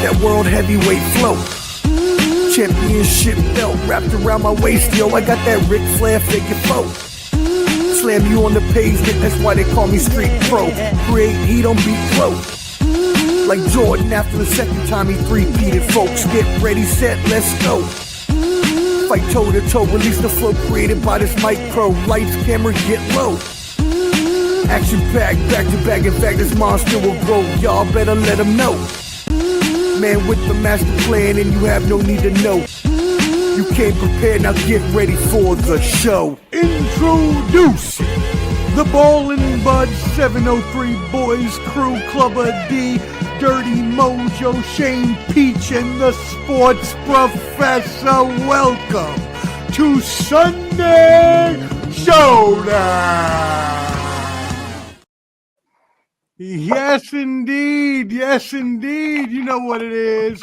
that world heavyweight flow. Championship belt wrapped around my waist, yo. I got that Ric Flair figure foe. Slam you on the pavement, that's why they call me Street Pro. Create heat on beat flow. Like Jordan after the second time he three-peated, folks. Get ready, set, let's go. Fight toe to toe, release the flow created by this mic pro. Lights, camera, get low. Action packed, back to back. In fact, this monster will grow. Y'all better let him know. Man with the master plan, and you have no need to know. You came prepared, now get ready for the show. Introducing the Ballin' Bud 703 Boys Crew, Clubber D, Dirty Mojo, Shane Peach, and the Sports Professor. Welcome to Sunday Showdown. Yes, indeed. Yes, indeed. You know what it is.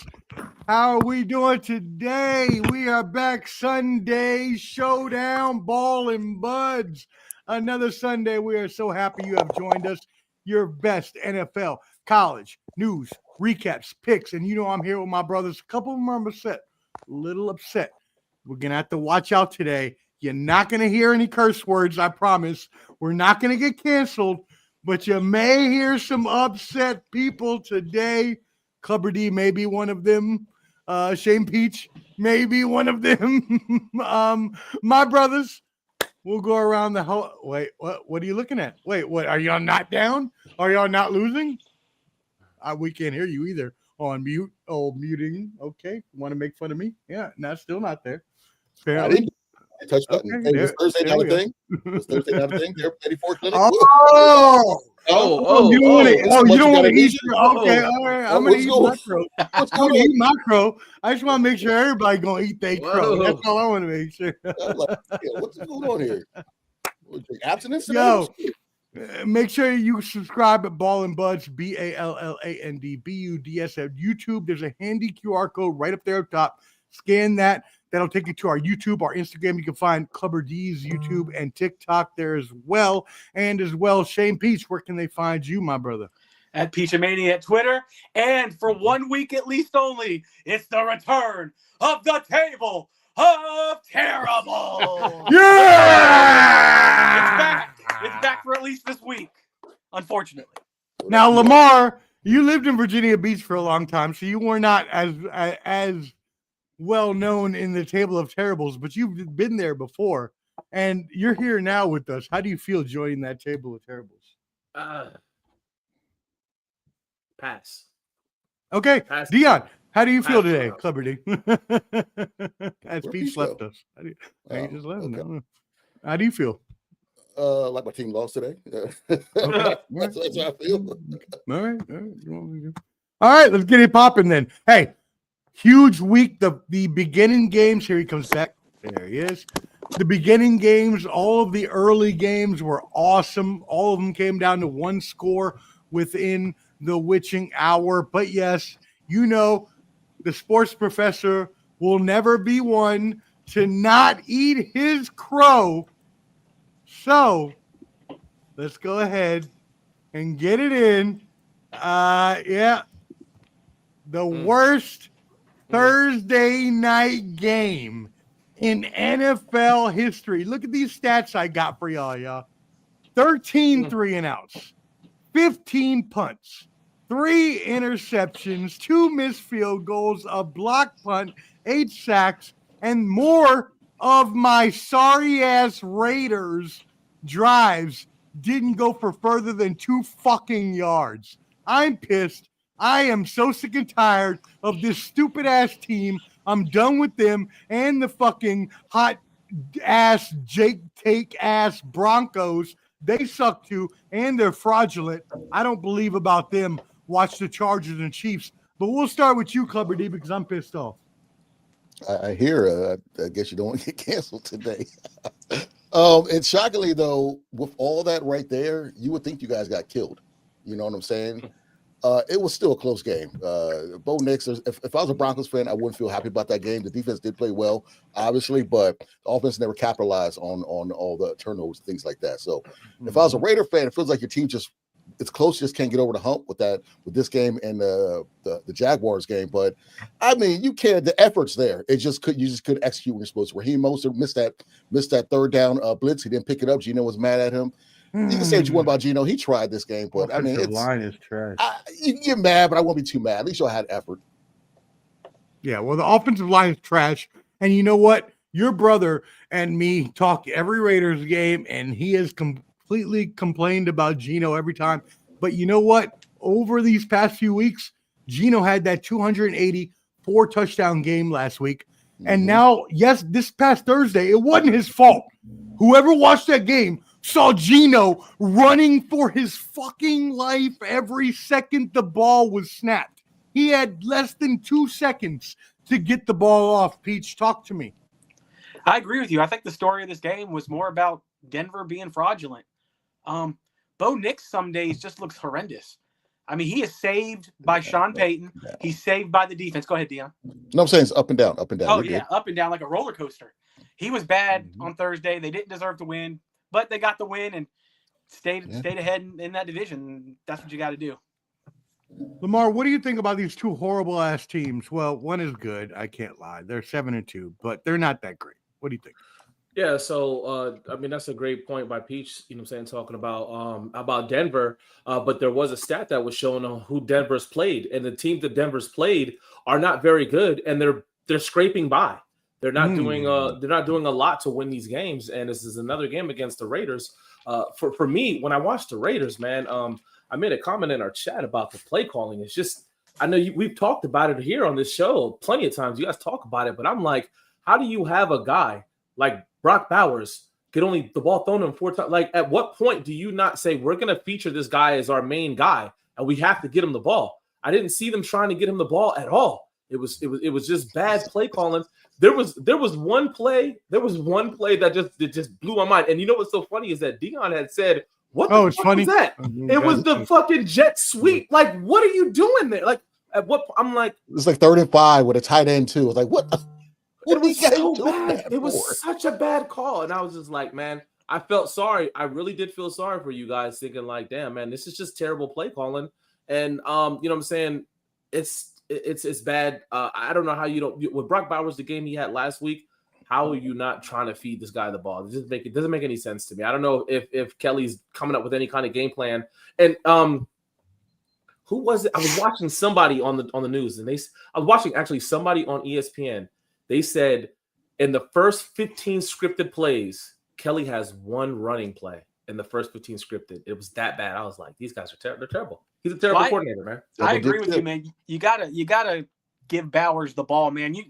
How are we doing today? We are back Sunday Showdown, Ballin' Buds. Another Sunday. We are so happy you have joined us. Your best NFL, college, news, recaps, picks. And you know I'm here with my brothers. A couple of them are upset. A little upset. We're going to have to watch out today. You're not going to hear any curse words, I promise. We're not going to get canceled. But you may hear some upset people today. Clubber D may be one of them. Shane Peach may be one of them. My brothers, we'll go around the whole. Wait, what are you looking at? Wait, what? Are y'all not down? Are y'all not losing? We can't hear you either. On mute. Oh, muting. Okay. Want to make fun of me? Yeah, still not there. Apparently. Touch button. Okay, hey, was Thursday not a thing? Was Thursday not a thing? They're ready for clinic. You don't want to eat your. Okay, all right. I'm gonna eat my crow. I'm gonna eat my crow. I just want to make sure everybody gonna eat their crow. That's all I want to make sure. What's going on here? Abstinence? Yo, make sure you subscribe at Ballin' Buds, BALLANDBUDS at YouTube. There's a handy QR code right up there up top. Scan that. That'll take you to our YouTube, our Instagram. You can find Clubber D's YouTube and TikTok there as well. And as well, Shane Peach, where can they find you, my brother? At Peachamania at Twitter. And for 1 week at least only, it's the return of the Table of Terrible. Yeah! It's back. It's back for at least this week, unfortunately. Now, Lamar, you lived in Virginia Beach for a long time, so you were not as well known in the Table of Terribles, but you've been there before, and you're here now with us. How do you feel joining that Table of Terribles? Pass. Okay, Pass. Dion, how do you feel today, Clubber D? As Peach left us. He just left. Okay. How do you feel? Like my team lost today. That's how I feel. All right, let's get it popping then. Hey, huge week, the beginning games. Here he comes back. There he is. The beginning games, all of the early games were awesome. All of them came down to one score within the witching hour. But yes, you know, the sports professor will never be one to not eat his crow. So let's go ahead and get it in. The worst Thursday night game in NFL history. Look at these stats I got for y'all. 13 3-and-outs, 15 punts, 3 interceptions, 2 missed field goals, a blocked punt, 8 sacks, and more of my sorry-ass Raiders drives didn't go for further than 2 fucking yards. I'm pissed. I am so sick and tired of this stupid-ass team. I'm done with them and the fucking hot-ass, Jake-take-ass Broncos. They suck too, and they're fraudulent. I don't believe about them. Watch the Chargers and Chiefs. But we'll start with you, Clubber D, because I'm pissed off. I hear. I guess you don't want to get canceled today. And shockingly, though, with all that right there, you would think you guys got killed. You know what I'm saying? It was still a close game. Bo Nix, if I was a Broncos fan, I wouldn't feel happy about that game. The defense did play well, obviously, but the offense never capitalized on all the turnovers, things like that. So if I was a Raider fan, it feels like your team just it's close. Just can't get over the hump with this game and the Jaguars game. But I mean, you can't. The effort's there. You just couldn't execute when you're supposed to. Raheem Mostert missed that third down blitz. He didn't pick it up. Geno was mad at him. You can say what you want about Geno. He tried this game, but I mean, line is trash. You can get mad, but I won't be too mad. At least y'all had effort. Yeah, well, the offensive line is trash, and you know what? Your brother and me talk every Raiders game, and he has completely complained about Geno every time. But you know what? Over these past few weeks, Geno had that 284 touchdown game last week. And now, yes, this past Thursday, it wasn't his fault. Whoever watched that game saw Geno running for his fucking life every second the ball was snapped. He had less than 2 seconds to get the ball off. Peach, talk to me. I agree with you. I think the story of this game was more about Denver being fraudulent. Bo Nix some days just looks horrendous. I mean, he is saved by Sean Payton. He's saved by the defense. Go ahead, Dion. No, I'm saying it's up and down, up and down. Oh, yeah, up and down like a roller coaster. He was bad on Thursday. They didn't deserve to win, but they got the win and stayed ahead in that division. That's what you got to do. Lamar, what do you think about these two horrible-ass teams? Well, one is good. I can't lie. They're 7-2, but they're not that great. What do you think? Yeah, so I mean that's a great point by Peach. You know what I'm saying, talking about Denver. But there was a stat that was showing on who Denver's played, and the teams that Denver's played are not very good, and they're scraping by. They're not doing a lot to win these games. And this is another game against the Raiders. For me, when I watched the Raiders, man, I made a comment in our chat about the play calling. It's just I know we've talked about it here on this show plenty of times. You guys talk about it, but I'm like, how do you have a guy like Brock Bowers get only the ball thrown to him 4 times? Like, at what point do you not say we're going to feature this guy as our main guy and we have to get him the ball? I didn't see them trying to get him the ball at all. It was just bad play calling. There was one play that just blew my mind. And you know what's so funny is that Dion had said, "What the fuck was that?" It was the fucking jet sweep. Like, what are you doing there? Like, at what? I'm like, it's like 3rd and 5 with a tight end too. It's like, what? It was so bad. It was such a bad call. And I was just like, man, I felt sorry. I really did feel sorry for you guys, thinking like, damn, man, this is just terrible play calling. And you know what I'm saying? It's bad. I don't know how you don't with Brock Bowers, the game he had last week, how are you not trying to feed this guy the ball? It doesn't make any sense to me. I don't know if Kelly's coming up with any kind of game plan. And who was it? I was watching somebody on the news, and I was watching actually somebody on ESPN. They said in the first 15 scripted plays, Kelly has 1 running play in the first 15 scripted. It was that bad. I was like, these guys are they're terrible. He's a terrible coordinator, man. I agree with you, man. You gotta give Bowers the ball, man. You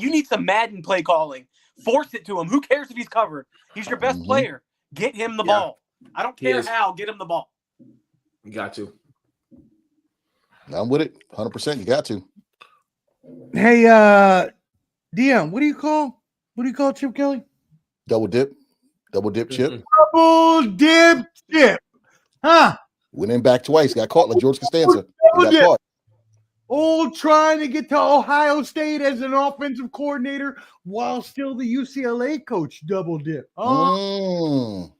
need some Madden play calling. Force it to him. Who cares if he's covered? He's your best player. Get him the ball. I don't care how. Get him the ball. You got to. I'm with it. 100%. You got to. Hey, Dion, what do you call Chip Kelly? Double dip chip. Double dip chip. Huh? Went in back twice. Got caught like George Costanza. Old trying to get to Ohio State as an offensive coordinator while still the UCLA coach. Double dip. Oh.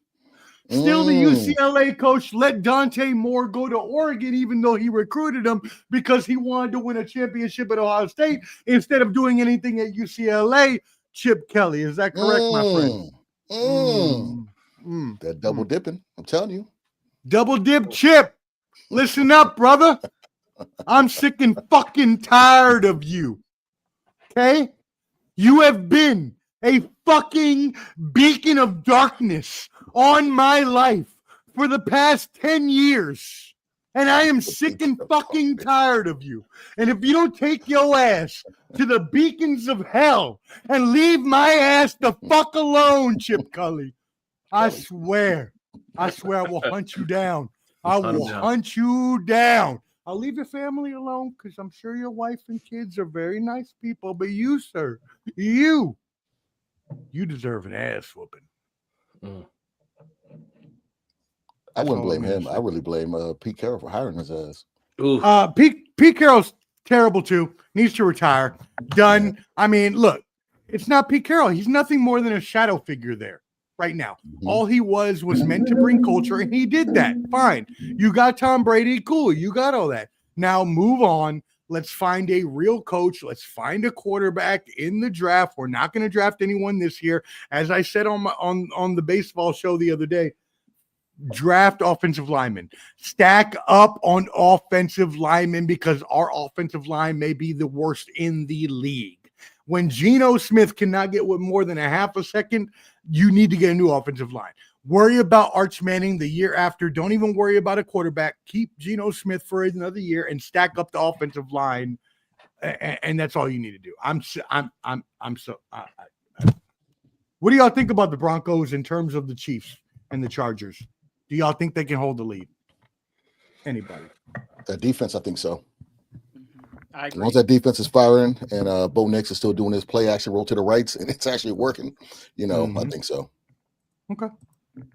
Still the UCLA coach let Dante Moore go to Oregon, even though he recruited him because he wanted to win a championship at Ohio State instead of doing anything at UCLA. Chip Kelly, is that correct, my friend? That double dipping, I'm telling you. Double dip Chip. Listen up, brother. I'm sick and fucking tired of you. Okay? You have been a fucking beacon of darkness on my life for the past 10 years. And I am sick and fucking tired of you. And if you don't take your ass to the beacons of hell and leave my ass the fuck alone, Chip Kelly, I swear I will hunt you down. I will hunt you down. I'll leave your family alone because I'm sure your wife and kids are very nice people. But you, sir, you deserve an ass whooping. I wouldn't blame him. I really blame Pete Carroll for hiring his ass. Pete Carroll's terrible too. Needs to retire. Done. I mean, look, it's not Pete Carroll. He's nothing more than a shadow figure there. right now. Mhm. All he was meant to bring culture, and he did that. Fine. You got Tom Brady. Cool. You got all that. Now move on. Let's find a real coach. Let's find a quarterback in the draft. We're not going to draft anyone this year. As I said on the baseball show the other day, draft offensive linemen. Stack up on offensive linemen because our offensive line may be the worst in the league. When Geno Smith cannot get with more than a half a second, you need to get a new offensive line. Worry about Arch Manning the year after. Don't even worry about a quarterback. Keep Geno Smith for another year and stack up the offensive line, and that's all you need to do. What do y'all think about the Broncos in terms of the Chiefs and the Chargers? Do y'all think they can hold the lead? Anybody? That defense, I think so. I As agree. long as that defense is firing and Bo Nix is still doing his play action roll to the rights and it's actually working, I think so. Okay.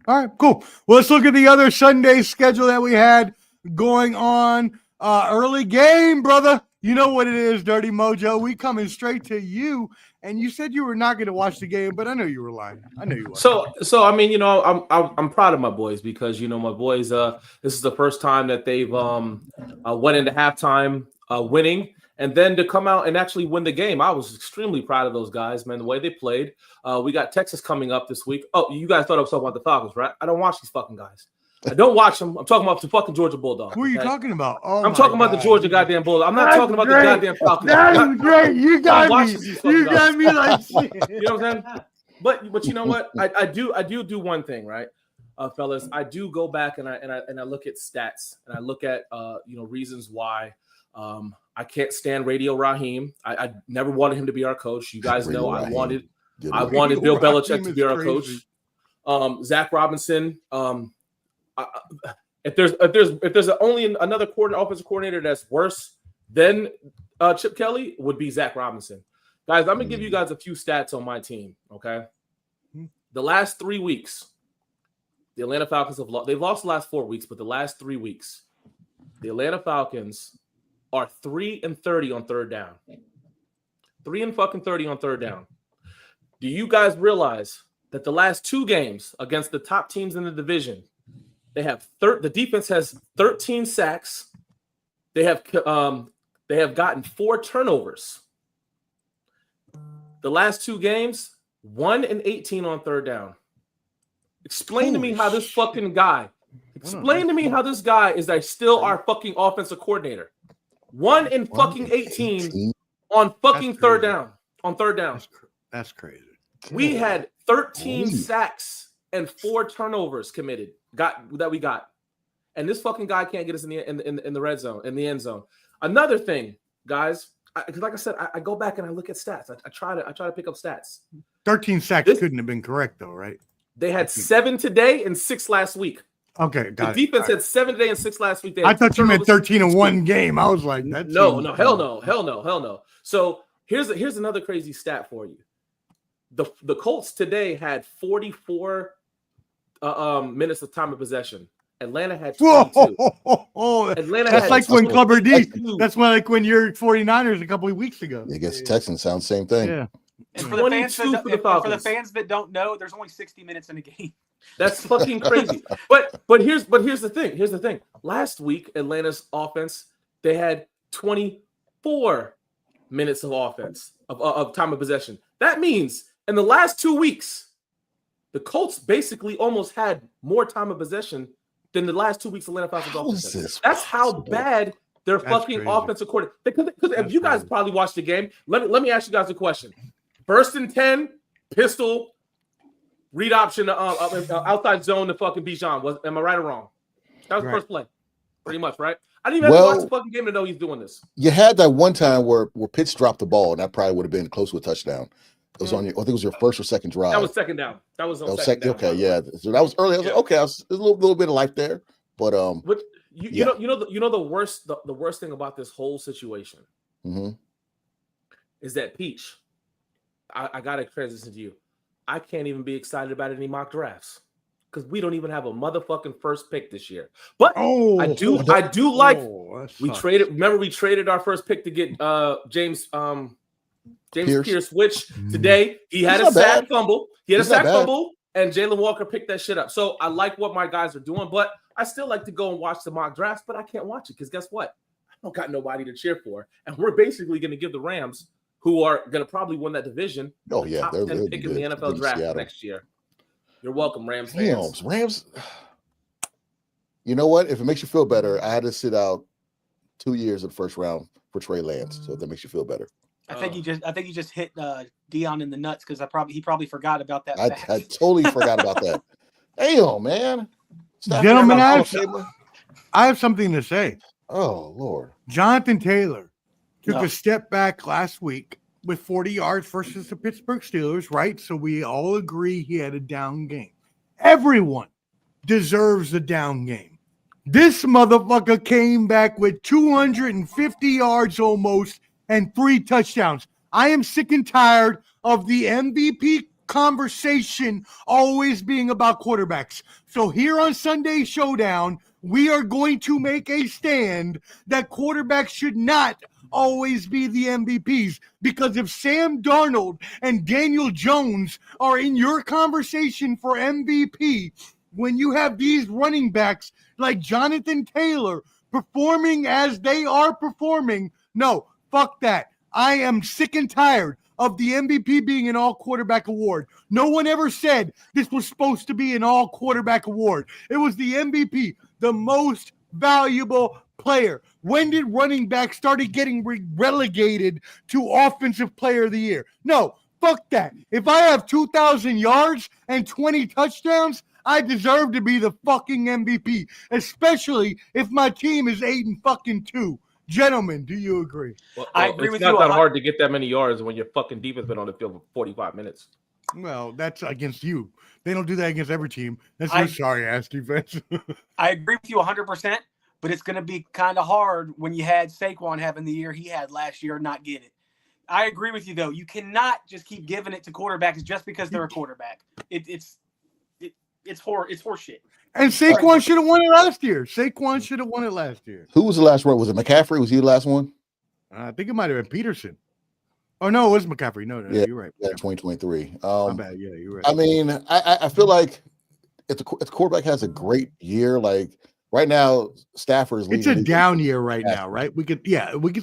All right, cool. Well, let's look at the other Sunday schedule that we had going on. Early game, brother. You know what it is, Dirty Mojo. We coming straight to you. And you said you were not going to watch the game, but I know you were lying. I know you were. So I mean, I'm proud of my boys because my boys. This is the first time that they've went into halftime winning, and then to come out and actually win the game. I was extremely proud of those guys, man. The way they played. We got Texas coming up this week. Oh, you guys thought I was talking about the Falcons, right? I don't watch these fucking guys. I don't watch them. I'm talking about the fucking Georgia Bulldogs. Who are you talking about? Oh, I'm talking about the Georgia goddamn Bulldogs. I'm not talking about the goddamn Falcons. That's great. You got me. You got me like shit. You know what I'm saying? But you know what? I do one thing, right, fellas. I do go back and I look at stats and I look at reasons why I can't stand Radio Raheem. I never wanted him to be our coach. You guys know I wanted Bill Belichick to be our coach. Zach Robinson. If there's only another offensive coordinator that's worse than Chip Kelly, would be Zach Robinson. Guys, I'm gonna give you guys a few stats on my team. Okay, the last 3 weeks, the Atlanta Falcons have lost. They've lost the last 4 weeks, but the last 3 weeks, the Atlanta Falcons are 3-30 on third down. 3-30 on third down. Do you guys realize that the last 2 games against the top teams in the division? They have the defense has 13 sacks. They have gotten 4 turnovers. The last 2 games, 1-18 on third down. Explain to me how this fucking guy. Explain to me how this guy is still our fucking offensive coordinator. 1-18 on fucking third down. On third down. That's crazy. We had 13 sacks and 4 turnovers committed. We got, and this fucking guy can't get us in the red zone, in the end zone. Another thing, guys, because like I said, I go back and I look at stats. I try to pick up stats. 13 sacks couldn't have been correct though, right? They had 7 today and 6 last week. Okay, got the defense had 7 today and 6 last week. I thought you meant 13 in one game. I was like, that's no, hell no. So here's another crazy stat for you. The Colts today had 44 minutes of time of possession. Atlanta had 22. Atlanta that's like when Clubber D. That's like when you're 49ers a couple of weeks ago. I guess Texans sound same thing. Yeah. And for the fans that don't know, there's only 60 minutes in a game. That's fucking crazy. But here's the thing. Here's the thing. Last week, Atlanta's offense, they had 24 minutes of offense of time of possession. That means in the last 2 weeks, the Colts basically almost had more time of possession than the last 2 weeks of Atlanta Falcons offense. That's how bad their fucking offensive coordinator. Because if you guys probably watched the game, let me ask you guys a question. 1st and 10, pistol, read option, outside zone to fucking Bijan. Am I right or wrong? That was the first play, pretty much, right? I didn't even have to watch the fucking game to know he's doing this. You had that one time where Pitts dropped the ball, and that probably would have been close to a touchdown. It was on your, I think it was your first or second drive. That was second down. That was on second down. Okay, yeah. So that was early. I was like, okay, there's a little bit of life there, but you know the worst thing about this whole situation is that Peach. I gotta transition to you. I can't even be excited about any mock drafts because we don't even have a motherfucking first pick this year. But I do like we traded. Remember, we traded our first pick to get James Pierce, which today he had a sack fumble. He had a sack fumble, and Jalen Walker picked that shit up. So I like what my guys are doing, but I still like to go and watch the mock drafts, but I can't watch it because guess what? I don't got nobody to cheer for. And we're basically going to give the Rams, who are going to probably win that division, Oh yeah, top they're 10 pick in the NFL draft next year. You're welcome, Rams fans. Damn, Rams. You know what? If it makes you feel better, I had to sit out 2 years in the first round for Trey Lance. So if that makes you feel better. I think you just hit Dion in the nuts because he probably forgot about that. I totally forgot about that. Damn, man. Gentlemen, I have something to say. Oh Lord. Jonathan Taylor took a step back last week with 40 yards versus the Pittsburgh Steelers, right? So we all agree he had a down game. Everyone deserves a down game. This motherfucker came back with 250 yards almost and 3 touchdowns. I am sick and tired of the MVP conversation always being about quarterbacks. So here on Sunday Showdown, we are going to make a stand that quarterbacks should not always be the MVPs, because if Sam Darnold and Daniel Jones are in your conversation for MVP, when you have these running backs like Jonathan Taylor performing as they are performing, no, fuck that. I am sick and tired of the MVP being an all quarterback award. No one ever said this was supposed to be an all quarterback award. It was the MVP, the most valuable player. When did running back started getting relegated to offensive player of the year? No, fuck that. If I have 2,000 yards and 20 touchdowns, I deserve to be the fucking MVP, especially if my team is 8-2. Gentlemen, do you agree? Well, I agree with you. It's not that hard to get that many yards when your fucking defense been on the field for 45 minutes. Well, that's against you. They don't do that against every team. That's your sorry-ass defense. I agree with you 100%, but it's going to be kind of hard when you had Saquon having the year he had last year and not get it. I agree with you, though. You cannot just keep giving it to quarterbacks just because they're a quarterback. It's horseshit. And Saquon should have won it last year. Who was the last one? Was it McCaffrey? Was he the last one? I think it might have been Peterson. Oh, no, it was McCaffrey. No, yeah, you're right. Yeah, 2023. My bad. Yeah, you're right. I mean, I feel like if the quarterback has a great year, like right now, Stafford's leading. It's a down year right now, right? We could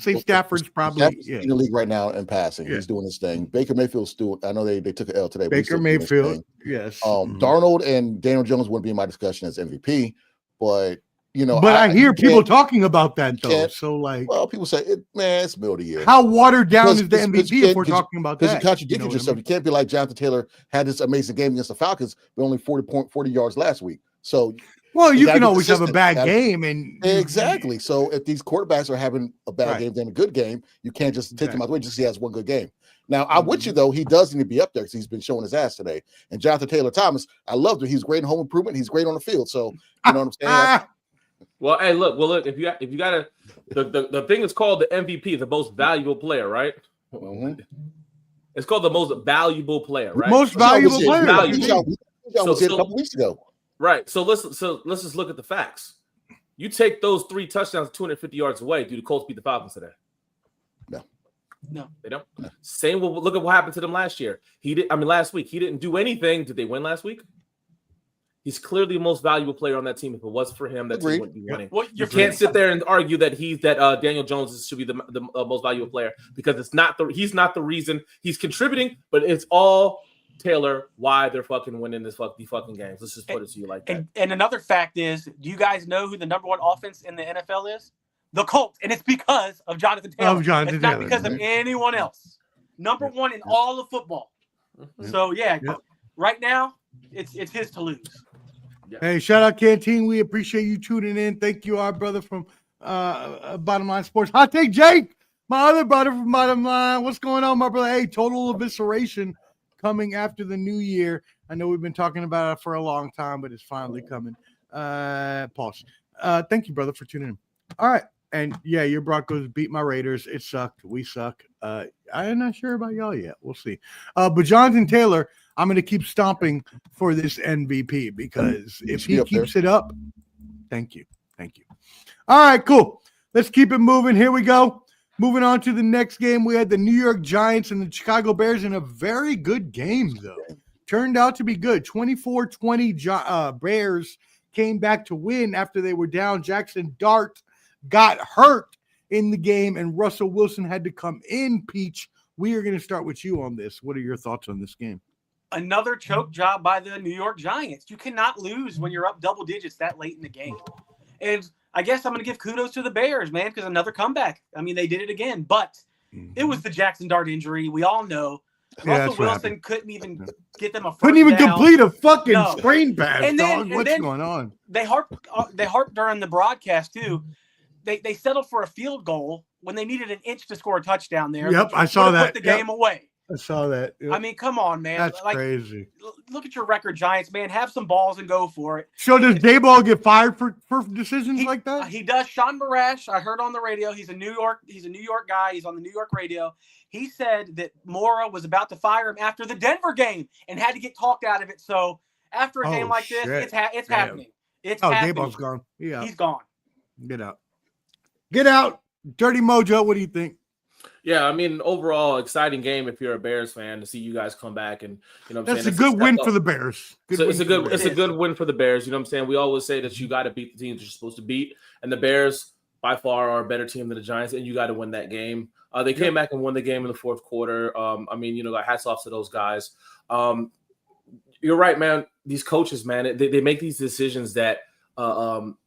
say Stafford's probably in the league right now in passing. Yeah. He's doing his thing. Baker Mayfield's doing. I know they took an L today. Baker Mayfield, yes. Darnold and Daniel Jones wouldn't be in my discussion as MVP, but But I hear people talking about that though. So well, people say, it's middle of the year. How watered down is the MVP if we're talking about that? Because you contradict yourself. You can't be like Jonathan Taylor had this amazing game against the Falcons, but only 40 yards last week. So. Well, you can always have a bad game, and exactly. So if these quarterbacks are having a bad game, then a good game, you can't just take him out the way just because he has one good game. Now, I'm with you though; he does need to be up there because he's been showing his ass today. And Jonathan Taylor Thomas, I loved him. He's great in home improvement. He's great on the field. So you know what I'm saying? Well, hey, look. If you got the thing is called the MVP, the most valuable player, right? Mm-hmm. It's called the most valuable player, right? Most valuable player. Was here a couple weeks ago. Right. So let's just look at the facts. You take those 3 touchdowns, 250 yards away. Do the Colts beat the Falcons today? No, they don't. No. Same. Look at what happened to them last year. Last week he didn't do anything. Did they win last week? He's clearly the most valuable player on that team. If it was for him, that team wouldn't be winning. You can't sit there and argue that Daniel Jones should be the most valuable player because he's not the reason he's contributing, but it's all Taylor why they're fucking winning these fucking games. Let's just put it to you like that. And another fact is, do you guys know who the number 1 offense in the NFL is? The Colts, and it's because of Jonathan Taylor. It's not because of anyone else. Number 1 in all of football. So right now it's his to lose. Hey, shout out Canteen. We appreciate you tuning in. Thank you, our brother from Bottom Line Sports. Hot Take Jake, my other brother from Bottom Line. What's going on, my brother? Hey, total evisceration coming after the new year. I know we've been talking about it for a long time, but it's finally coming. Pause. Thank you, brother, for tuning in. All right. And yeah, your Broncos beat my Raiders. It sucked. We suck. I'm not sure about y'all yet. We'll see. But Jonathan Taylor, I'm going to keep stomping for this MVP because if he keeps it up, thank you. All right, cool. Let's keep it moving. Here we go. Moving on to the next game, we had the New York Giants and the Chicago Bears in a very good game, though. turned out to be good. 24-20 Bears came back to win after they were down. Jackson Dart got hurt in the game, and Russell Wilson had to come in. Peach, we are going to start with you on this. What are your thoughts on this game? Another choke job by the New York Giants. You cannot lose when you're up double digits that late in the game. And I guess I'm going to give kudos to the Bears, man, because another comeback. I mean, they did it again, but it was the Jackson Dart injury. We all know. Russell Wilson couldn't even get them a first down. Complete a fucking screen pass, and then, dog. What's going on? They harped during the broadcast, too. They settled for a field goal when they needed an inch to score a touchdown there. Yep, I saw that. Put the game away. I saw that. Yep. I mean, come on, man. That's crazy. Look at your record, Giants, man. Have some balls and go for it. So does Daboll get fired for decisions like that? He does. Sean Barash, I heard on the radio, he's a New York guy. He's on the New York radio. He said that Mora was about to fire him after the Denver game and had to get talked out of it. So after a game like this, it's happening. It's happening. Daboll's gone. Yeah, he's gone. Get out. Get out. Dirty Mojo, what do you think? Yeah, I mean, overall, exciting game if you're a Bears fan to see you guys come back, and you know, what I'm that's saying? a good win for the Bears. It's a good win for the Bears. You know what I'm saying? We always say that you got to beat the teams you're supposed to beat, and the Bears by far are a better team than the Giants, and you got to win that game. They came back and won the game in the fourth quarter. I mean, you know, hats off to those guys. You're right, man. These coaches, man, they make these decisions that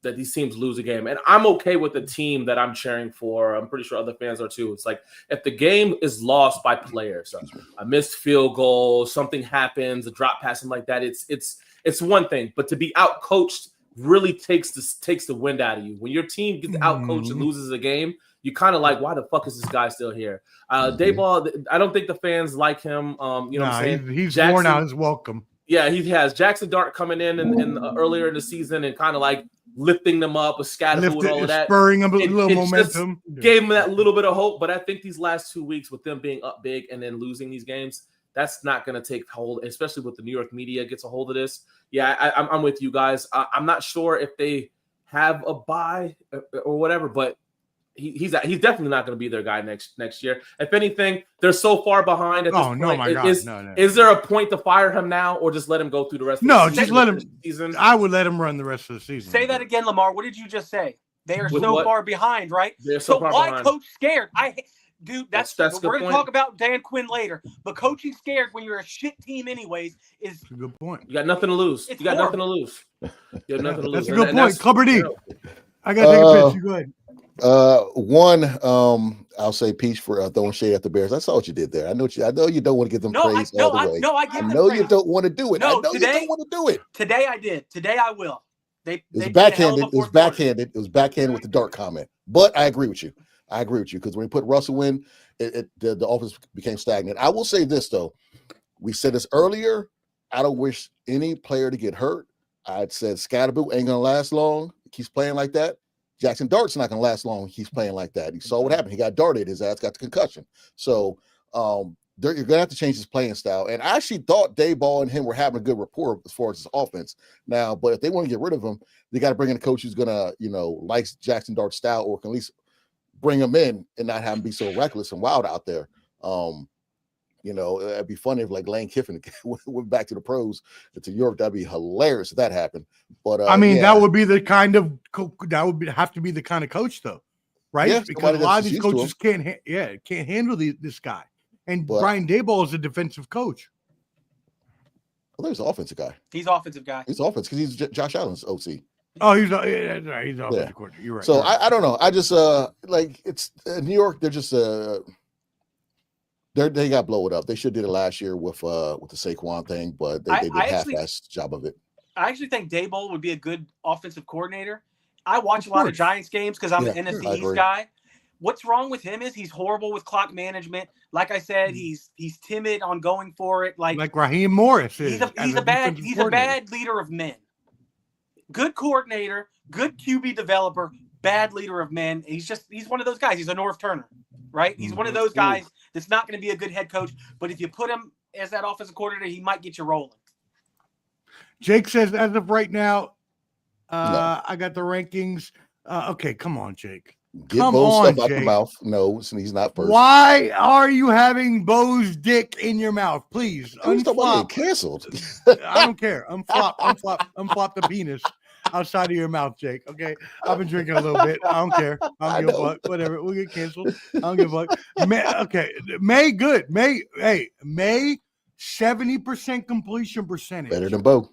these teams lose a game. And I'm okay with the team that I'm cheering for. I'm pretty sure other fans are too. It's like if the game is lost by players, a missed field goal, something happens, a drop pass, something like that, it's one thing. But to be out coached really takes the wind out of you. When your team gets out coached and loses a game, you kind of like, why the fuck is this guy still here? Daboll, I don't think the fans like him. You know what I'm saying? He's worn out his welcome. Yeah, he has Jackson Dart coming in earlier in the season and kind of like lifting them up with Scatterboot and all of that. Spurring them a little momentum. Gave him that little bit of hope. But I think these last 2 weeks with them being up big and then losing these games, that's not going to take hold, especially with the New York media gets a hold of this. Yeah, I'm with you guys. I'm not sure if they have a bye or whatever, but he's definitely not going to be their guy next year. If anything, they're so far behind at this point. No, my God. Is there a point to fire him now or just let him go through the rest of the season? No, just let him. Season? I would let him run the rest of the season. Say that again, Lamar. What did you just say? They are far behind, right? They're so far why behind. coach scared? Dude, that's we're going to talk about Dan Quinn later. But coaching scared when you're a shit team anyways is a good point. You got nothing to lose. You got nothing to lose. You got nothing to lose. That's a good point. Clubber D. I got to take a pitch. You go ahead. I'll say Peach for throwing shade at the Bears. I saw what you did there. I know you don't want to give them praise all the way. I know you don't want to do it. No, I know you don't want to do it. Today I did. Today I will. It was backhanded. It was backhanded. It was backhanded with the Dart comment. But I agree with you. Because when you put Russell in, the offense became stagnant. I will say this though. We said this earlier. I don't wish any player to get hurt. I said Scatterboot ain't gonna last long. He keeps playing like that. Jackson Dart's not going to last long. He's playing like that. You saw what happened. He got darted. His ass got the concussion. So you're going to have to change his playing style. And I actually thought Daboll and him were having a good rapport as far as his offense. Now, but if they want to get rid of him, they got to bring in a coach who's going to, like Jackson Dart's style, or can at least bring him in and not have him be so reckless and wild out there. It'd be funny if like Lane Kiffin went back to the pros to Europe. That'd be hilarious if that happened. But that would be the kind of have to be the kind of coach though, right? Yeah, because a lot of these coaches can't handle this guy. And Brian Daboll is a defensive coach. Well, there's an offensive guy. He's offensive guy. He's offense because he's Josh Allen's OC. Oh, he's offensive coordinator. You're right. So I don't know. I just it's New York. They're just They got blown up. They should have did it last year with the Saquon thing, but they did a half-assed job of it. I actually think Daboll would be a good offensive coordinator. I watch a lot of Giants games because I'm an NFC East guy. What's wrong with him is he's horrible with clock management. Like I said, he's timid on going for it. Like Raheem Morris is. He's a bad leader of men. Good coordinator, good QB developer, bad leader of men. He's one of those guys. He's a North Turner, right? He's one of those guys that's not going to be a good head coach. But if you put him as that offensive coordinator, he might get you rolling. Jake says, as of right now, I got the rankings. Okay, come on, Jake. Get Come Bo's on, stuff out the Jake. mouth. No, he's not first. Why are you having Bo's dick in your mouth? Please Who's talking about unflop. getting canceled? I don't care. Unflop the penis outside of your mouth, Jake. Okay. I've been drinking a little bit. I don't care. I don't give a fuck. Whatever. We'll get canceled. I don't give a fuck. May good. May 70% completion percentage. Better than Bo.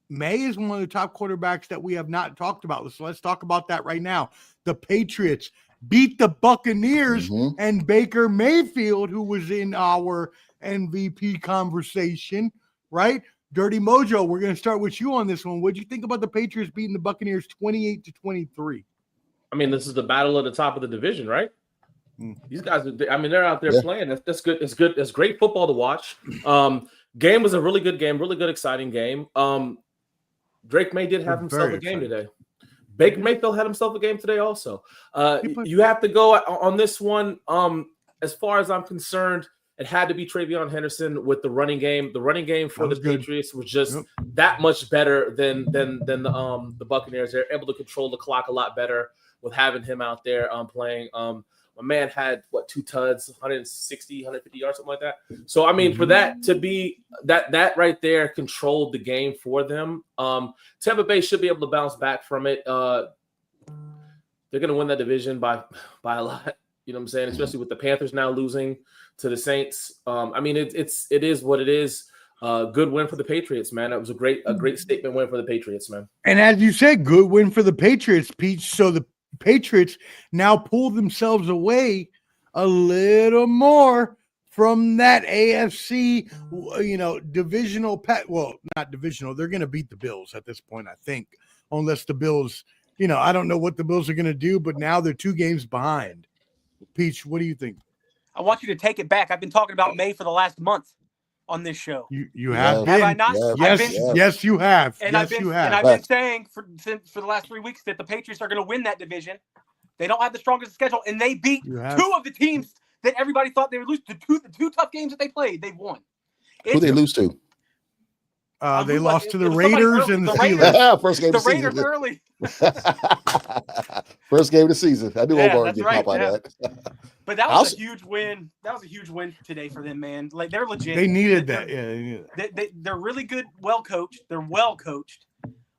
May is one of the top quarterbacks that we have not talked about. So let's talk about that right now. The Patriots beat the Buccaneers and Baker Mayfield, who was in our MVP conversation, right? Dirty Mojo, we're going to start with you on this one. What do you think about the Patriots beating the Buccaneers 28-23? I mean, this is the battle at the top of the division, right? These guys, they're out there playing. That's good. It's good. It's great football to watch. Game was a really good game, really good, exciting game. Drake May did have himself a game today. Baker Mayfield had himself a game today also. You have to go on this one. As far as I'm concerned, it had to be Travion Henderson with the running game. The running game for the Patriots was just that much better than the Buccaneers. They're able to control the clock a lot better with having him out there playing. My man had 2 tuds, 160, 150 yards, something like that. So I mean, for that to be that right there controlled the game for them. Tampa Bay should be able to bounce back from it. They're going to win that division by a lot. You know what I'm saying? Especially with the Panthers now losing to the Saints. I mean, it is what it is. Good win for the Patriots, man. It was a great statement win for the Patriots, man. And as you said, good win for the Patriots, Peach. So the Patriots now pull themselves away a little more from that AFC, divisional well, not divisional. They're going to beat the Bills at this point, I think, unless the Bills, I don't know what the Bills are going to do, but now they're 2 games behind. Peach, what do you think? I want you to take it back. I've been talking about May for the last month on this show. You have been. Have I not? Yes, you have. And I've been saying for the last 3 weeks that the Patriots are going to win that division. They don't have the strongest schedule, and they beat 2 of the teams that everybody thought they would lose. The two tough games that they played, they won. Who they lose to? They lost to the Raiders and the Steelers. First game of the Raiders season. early. First game of the season. I knew Omar would get pop out of that. But that was a huge win. That was a huge win today for them, man. Like, they're legit. They needed that. Yeah, they needed that. They're really good, well coached. They're well coached.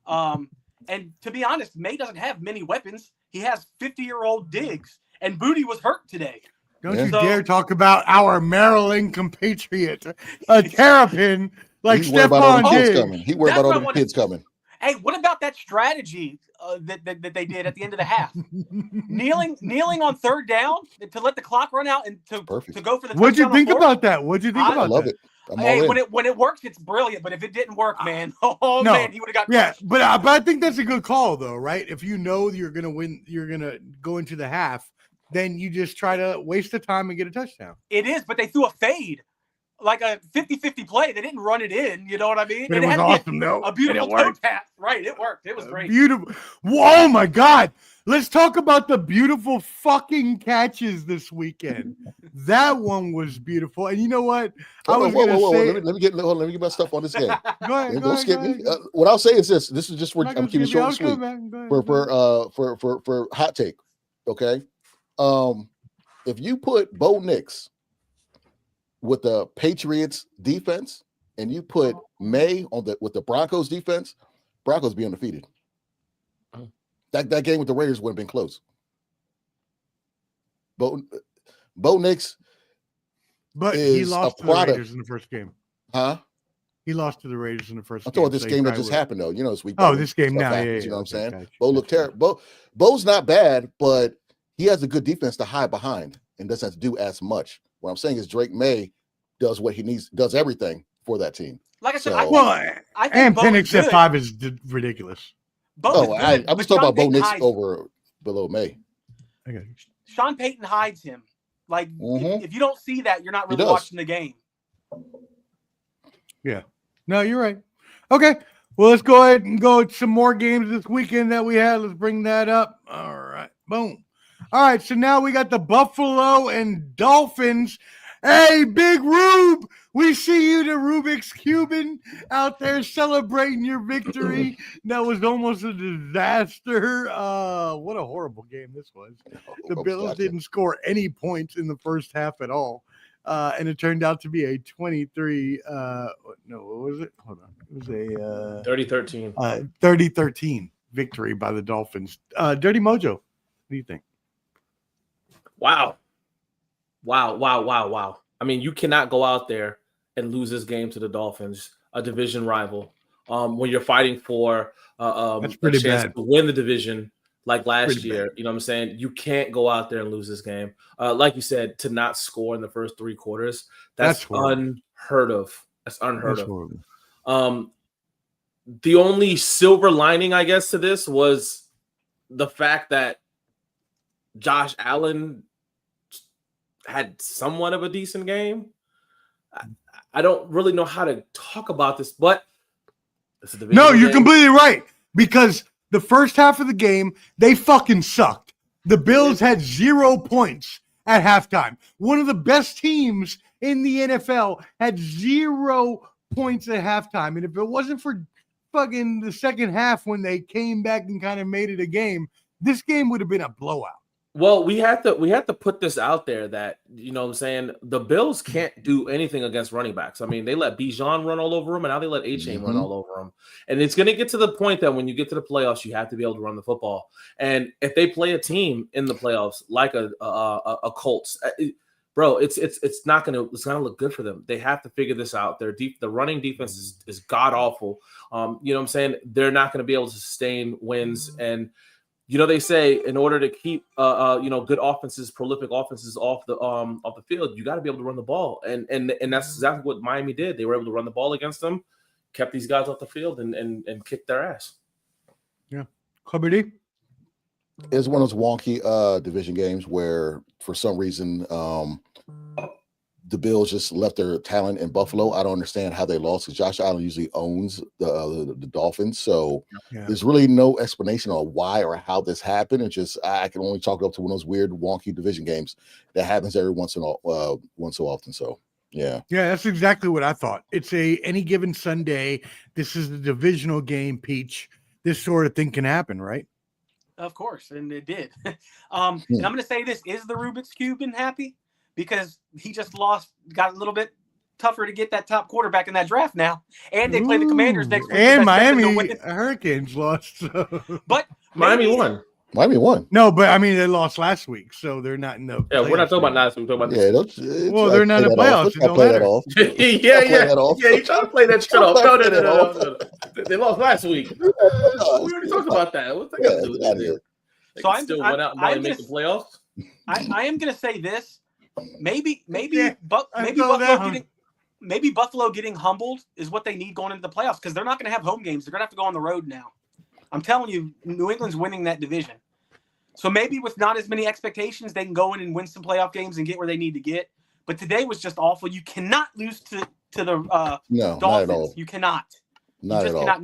And to be honest, May doesn't have many weapons. He has 50-year-old Diggs, and Booty was hurt today. Don't you dare talk about our Maryland compatriot, a Terrapin like Stephon Diggs. He worried about all the kids coming. Hey, what about that strategy that they did at the end of the half? kneeling on 3rd down to let the clock run out and to go for the touchdown. What'd you think about that? What'd you think about that? I love it. Hey, when it works, it's brilliant. But if it didn't work, man, man, he would have got crushed. But I think that's a good call, though, right? If you know you're gonna win, you're gonna go into the half, then you just try to waste the time and get a touchdown. It is, but they threw a fade, like a 50-50 play. They didn't run it in. You know what I mean? But it was awesome, though. A beautiful toe tap. Right, it worked. It was great. Beautiful. Oh my God. Let's talk about the beautiful fucking catches this weekend. That one was beautiful. And you know what? Let me get my stuff on this game. Go ahead. Don't skip me. What I'll say is this. This is just for I'm keeping it short and sweet. For hot take. Okay. If you put Bo Nix with the Patriots defense and you put May with the Broncos defense, Broncos be undefeated. That game with the Raiders would have been close. Bo Nix, but he lost to the Raiders in the first game. Huh? He lost to the Raiders in the first game. I'm talking about this game that just happened, though. This week. This game now. Happens, you know what I'm saying? Bo looked terrible. Bo's not bad, but he has a good defense to hide behind and doesn't have to do as much. What I'm saying is Drake May does what he needs, does everything for that team. Like I said, I think Penix at 5 is ridiculous. I'm just talking about Bo Nix below May. Okay. Sean Payton hides him. Like, if you don't see that, you're not really watching the game. Yeah. No, you're right. Okay. Well, let's go ahead and go to some more games this weekend that we had. Let's bring that up. All right. Boom. All right. So now we got the Buffalo and Dolphins. Hey, Big Rube, we see you, the Rubik's Cuban, out there celebrating your victory. That was almost a disaster. What a horrible game this was. The Bills didn't score any points in the first half at all. And it turned out to be a 23. No, what was it? Hold on. It was a 30-13. 30-13 victory by the Dolphins. Dirty Mojo, what do you think? Wow. I mean, you cannot go out there and lose this game to the Dolphins, a division rival, when you're fighting for That's a pretty chance bad. to win the division like last Pretty year. bad. You know what I'm saying? You can't go out there and lose this game. Like you said, to not score in the first 3 quarters, that's unheard of. That's unheard of. Horrible. The only silver lining, I guess, to this was the fact that Josh Allen had somewhat of a decent game. I don't really know how to talk about this, but it's a divisional No, you're game. completely right. Because the first half of the game, they fucking sucked. The Bills had 0 points at halftime. One of the best teams in the NFL had 0 points at halftime. And if it wasn't for fucking the second half when they came back and kind of made it a game, this game would have been a blowout. Well, we had to put this out there that, you know what I'm saying, the Bills can't do anything against running backs. I mean, they let Bijan run all over them, and now they let A-Chain run all over them. And it's going to get to the point that when you get to the playoffs, you have to be able to run the football. And if they play a team in the playoffs like a Colts, bro, it's not going to look good for them. They have to figure this out. The running defense is god awful. You know what I'm saying? They're not going to be able to sustain wins. And you know, they say in order to keep good offenses, prolific offenses off the field, you got to be able to run the ball, and that's exactly what Miami did. They were able to run the ball against them, kept these guys off the field, and kicked their ass. Yeah, Clubber D. It's one of those wonky division games where, for some reason, the Bills just left their talent in Buffalo. I don't understand how they lost, because Josh Allen usually owns the Dolphins. So there's really no explanation on why or how this happened. It's just, I can only chalk it up to one of those weird, wonky division games that happens every once so often. So, yeah. Yeah, that's exactly what I thought. It's any given Sunday. This is the divisional game, Peach. This sort of thing can happen, right? Of course, and it did. And I'm going to say this. Is the Rubik's Cuban happy? Because he just got a little bit tougher to get that top quarterback in that draft now. And they play the Commanders next week. And Miami Hurricanes lost. So. But Miami won. Miami won. No, but I mean, they lost last week, so they're not in the we're not talking about last week. We're talking about they're not in the playoffs. It don't matter. Yeah, you trying to play that shit off. No. They lost last week. We already talked about that. What's that got to do with it? So I still went out and make the playoffs? I am going to say this. Maybe Buffalo getting humbled is what they need going into the playoffs, because they're not going to have home games. They're going to have to go on the road now. I'm telling you, New England's winning that division. So maybe with not as many expectations, they can go in and win some playoff games and get where they need to get. But today was just awful. You cannot lose to the Dolphins. Not at all. You cannot. Not at all.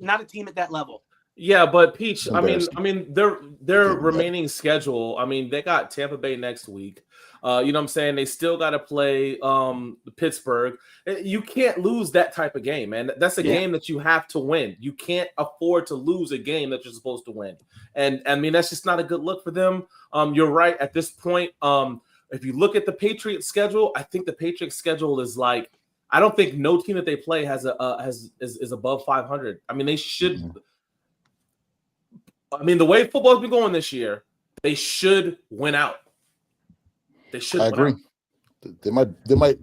Not a team at that level. Yeah, but Peach, I mean, their remaining schedule. I mean, they got Tampa Bay next week. You know what I'm saying? They still got to play Pittsburgh. You can't lose that type of game, man. That's a game that you have to win. You can't afford to lose a game that you're supposed to win. And I mean, that's just not a good look for them. You're right. At this point, if you look at the Patriots schedule, I think the Patriots schedule is like, I don't think no team that they play is above 500. I mean, they should. I mean, the way football's been going this year, they should win out. I agree. They might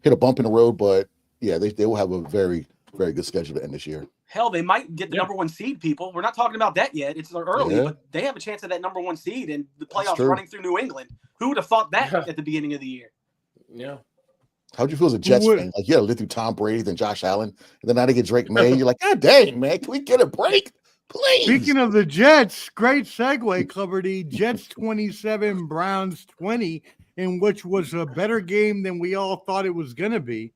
hit a bump in the road, but yeah, they will have a very, very good schedule to end this year. Hell, they might get the number 1 seed, people. We're not talking about that yet. It's early, but they have a chance at that number 1 seed and the playoffs running through New England. Who would have thought that at the beginning of the year? Yeah. How'd you feel as a Jets fan? Like, you had to live through Tom Brady and Josh Allen, and then now they get Drake May. You're like, God dang, man, can we get a break? Please. Speaking of the Jets, great segue, Clubber D. Jets 27, Browns 20, in which was a better game than we all thought it was going to be.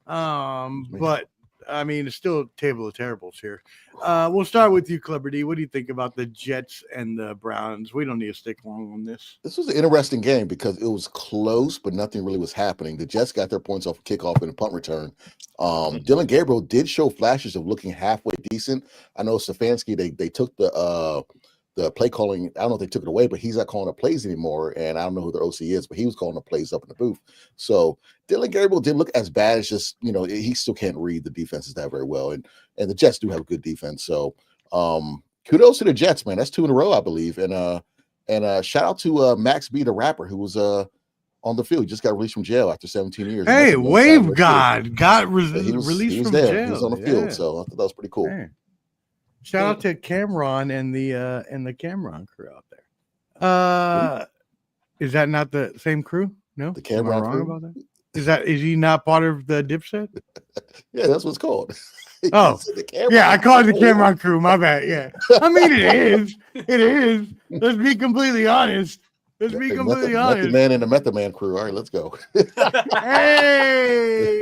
But I mean, it's still a table of terribles here. We'll start with you, Clubber D. What do you think about the Jets and the Browns? We don't need to stick long on this. This was an interesting game because it was close, but nothing really was happening. The Jets got their points off a kickoff and a punt return. Dylan Gabriel did show flashes of looking halfway decent. I know Stefanski, they took the play calling. I don't know if they took it away, but he's not calling the plays anymore. And I don't know who their OC is, but he was calling the plays up in the booth. So Dylan Gabriel didn't look as bad as just, he still can't read the defenses that very well. And the Jets do have a good defense. So kudos to the Jets, man. That's 2 in a row, I believe. And shout out to Max B, the rapper, who was on the field. He just got released from jail after 17 years. Hey, Wave God got released from there. jail. He was on the field, so I thought that was pretty cool. Hey. Shout out to Cameron and the Cameron crew out there. Is that not the same crew? No, the Cameron wrong crew? about that? Is he not part of the Dipset? Yeah, that's what it's called. Oh, yeah, I call it the Cameron crew. My bad. Yeah, I mean it is. It is. Let's be completely honest. Method Man and the Method Man crew. All right, let's go. Hey,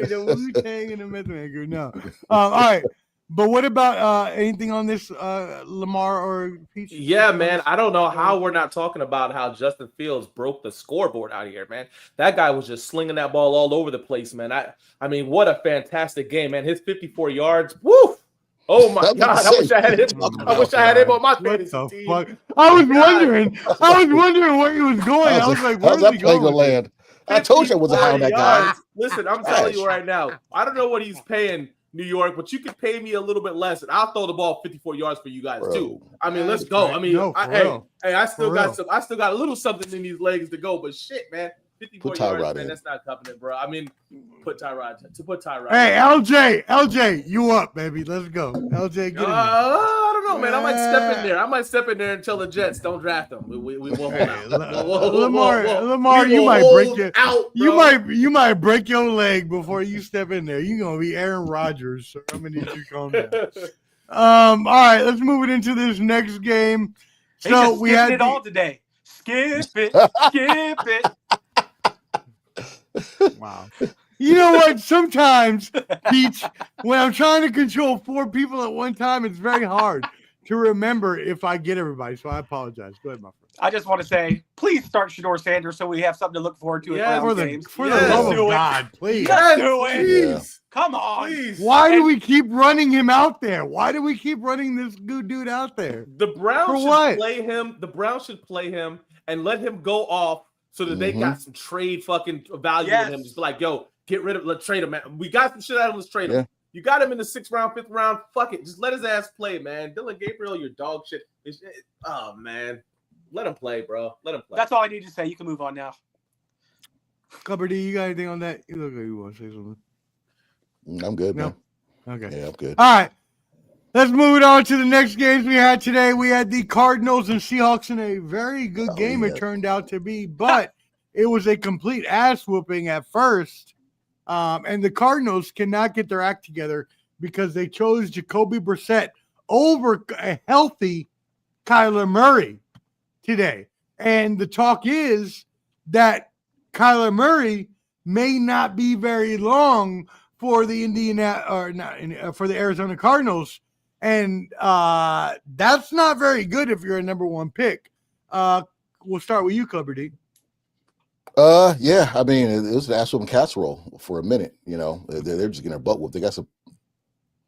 the Wu-Tang and the Method Man crew. No. All right. But what about anything on this, Lamar or Peach? Yeah, man. I don't know how we're not talking about how Justin Fields broke the scoreboard out here, man. That guy was just slinging that ball all over the place, man. I mean, what a fantastic game, man. His 54 yards. Woo! Oh my God! I wish I had him. I wish I had him on my fantasy team. Fuck? I was wondering where he was going. I was like, where's he going? Land? I told you I wasn't high on that guy. Listen, I'm telling you right now. I don't know what he's paying New York, but you could pay me a little bit less, and I'll throw the ball 54 yards for you guys too. I mean, let's go. I mean, I still got a little something in these legs to go, but shit, man, 54 yards, man, that's not covenant, bro. I mean, put Tyrod. Hey, LJ, you up, baby? Let's go, LJ. Get in there. I don't know, man. I might step in there until the Jets don't draft him. We will hold out. Lamar, you might break your leg before you step in there. You're gonna be Aaron Rodgers, so I'm gonna need you to calm down. All right, let's move it into this next game. So we had it all today. Skip it. Wow. You know what? Sometimes, Peach, when I'm trying to control 4 people at one time, it's very hard to remember if I get everybody. So I apologize. Go ahead, my friend. I just want to say, please start Shador Sanders so we have something to look forward to. For the love of God, please. Please. Come on. Please. Why do we keep running him out there? Why do we keep running this good dude out there? The Browns should play him. The Browns should play him and let him go off so that they got some trade fucking value in him. Just be like, yo, let's trade him, man. We got some shit out of him. Let's trade him. You got him in the 6th round, 5th round. Fuck it. Just let his ass play, man. Dylan Gabriel, your dog shit. Oh, man. Let him play, bro. Let him play. That's all I need to say. You can move on now. Clubber D, you got anything on that? You look like you want to say something. I'm good, man. Okay. Yeah, I'm good. All right. Let's move it on to the next games we had today. We had the Cardinals and Seahawks in a very good game, it turned out to be, but it was a complete ass whooping at first. And the Cardinals cannot get their act together because they chose Jacoby Brissett over a healthy Kyler Murray today. And the talk is that Kyler Murray may not be very long for the for the Arizona Cardinals. And that's not very good if you're a number 1 pick. We'll start with you, Clubber D. Yeah, I mean, it was an ass whooping casserole for a minute. They're just getting their butt whooped. They got some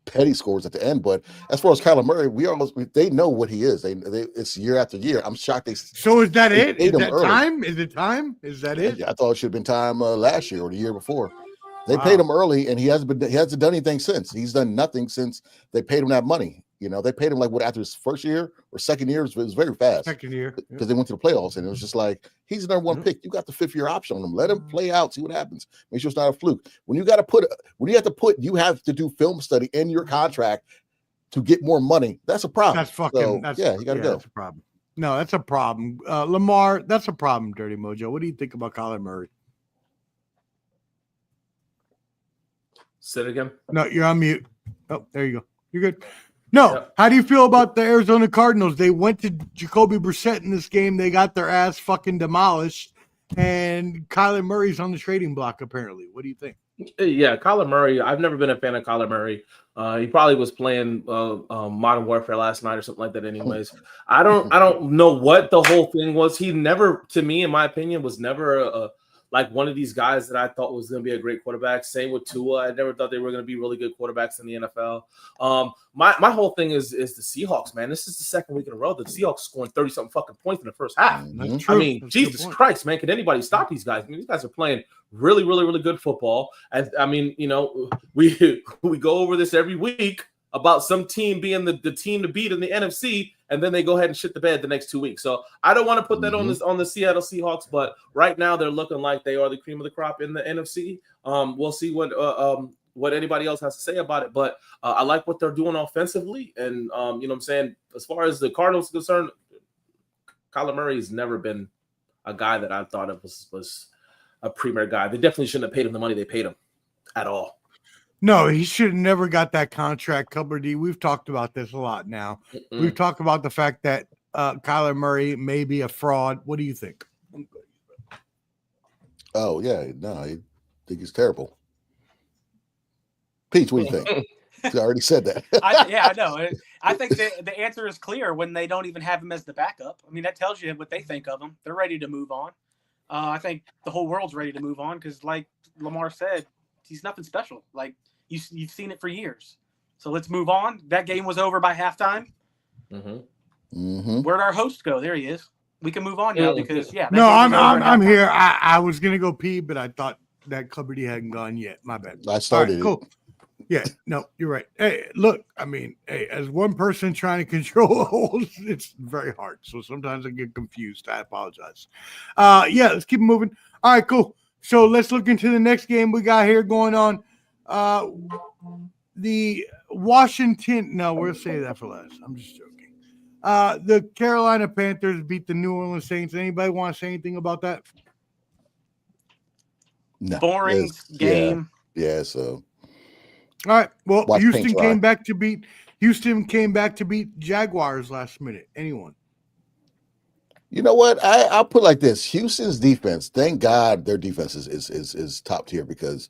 petty scores at the end, but as far as Kyler Murray, they know what he is. It's year after year. I'm shocked. So is that it? Is that time? Is it time? Is that it? Yeah, I thought it should have been time last year or the year before. They paid him early, and he hasn't done anything since. He's done nothing since they paid him that money. They paid him after his first year or second year. It was very fast. Second year, because they went to the playoffs, and it was just like, he's the number 1 pick. You got the 5th year option on him. Let him play out, see what happens. Make sure it's not a fluke. You have to do film study in your contract to get more money. That's a problem. That's fucking. You got to go. That's a problem. No, that's a problem. Lamar, that's a problem. Dirty Mojo. What do you think about Kyler Murray? Say it again. No, you're on mute. Oh, there you go. You're good. No, How do you feel about the Arizona Cardinals? They went to Jacoby Brissett in this game. They got their ass fucking demolished. And Kyler Murray's on the trading block, apparently. What do you think? Yeah, Kyler Murray. I've never been a fan of Kyler Murray. He probably was playing Modern Warfare last night or something like that. Anyways, I don't know what the whole thing was. He never, to me, in my opinion, was never like one of these guys that I thought was going to be a great quarterback. Same with Tua. I never thought they were going to be really good quarterbacks in the NFL. My whole thing is the Seahawks, man. This is the second week in a row the Seahawks scoring 30-something fucking points in the first half. That's true. I mean, Jesus Christ, man. Can anybody stop these guys? I mean, these guys are playing really, really, really good football. And I mean, you know, we go over this every week about some team being the team to beat in the NFC, and then they go ahead and shit the bed the next 2 weeks. So I don't want to put that on the Seattle Seahawks, but right now they're looking like they are the cream of the crop in the NFC. We'll see what anybody else has to say about it, but I like what they're doing offensively, and you know what I'm saying. As far as the Cardinals are concerned, Kyler Murray's never been a guy that I thought of was a premier guy. They definitely shouldn't have paid him the money they paid him at all. No, he should have never got that contract, Cupboard D. We've talked about this a lot now. We've talked about the fact that Kyler Murray may be a fraud. What do you think? Oh, yeah. No, I think he's terrible. Peach, what do you think? I already said that. I know. I think the answer is clear when they don't even have him as the backup. I mean, that tells you what they think of him. They're ready to move on. I think the whole world's ready to move on because, like Lamar said, he's nothing special. Like you've seen it for years. So let's move on. That game was over by halftime. Where'd our host go? There he is. We can move on now because No, I'm here. I was gonna go pee, but I thought that Cupboard D hadn't gone yet. My bad. I started. All right, cool. Yeah, no, you're right. Hey, look, I mean, as one person trying to control, it's very hard. So sometimes I get confused. I apologize. Yeah, let's keep moving. All right, cool. So let's look into the next game we got here going on. The Washington. No, we'll save that for last. I'm just joking. The Carolina Panthers beat the New Orleans Saints. Anybody want to say anything about that? No. Boring game. Yeah, so. All right. Well, Houston came back. back to beat Jaguars last minute. Anyone? You know what? I'll put it like this. Houston's defense, thank God their defense is top tier because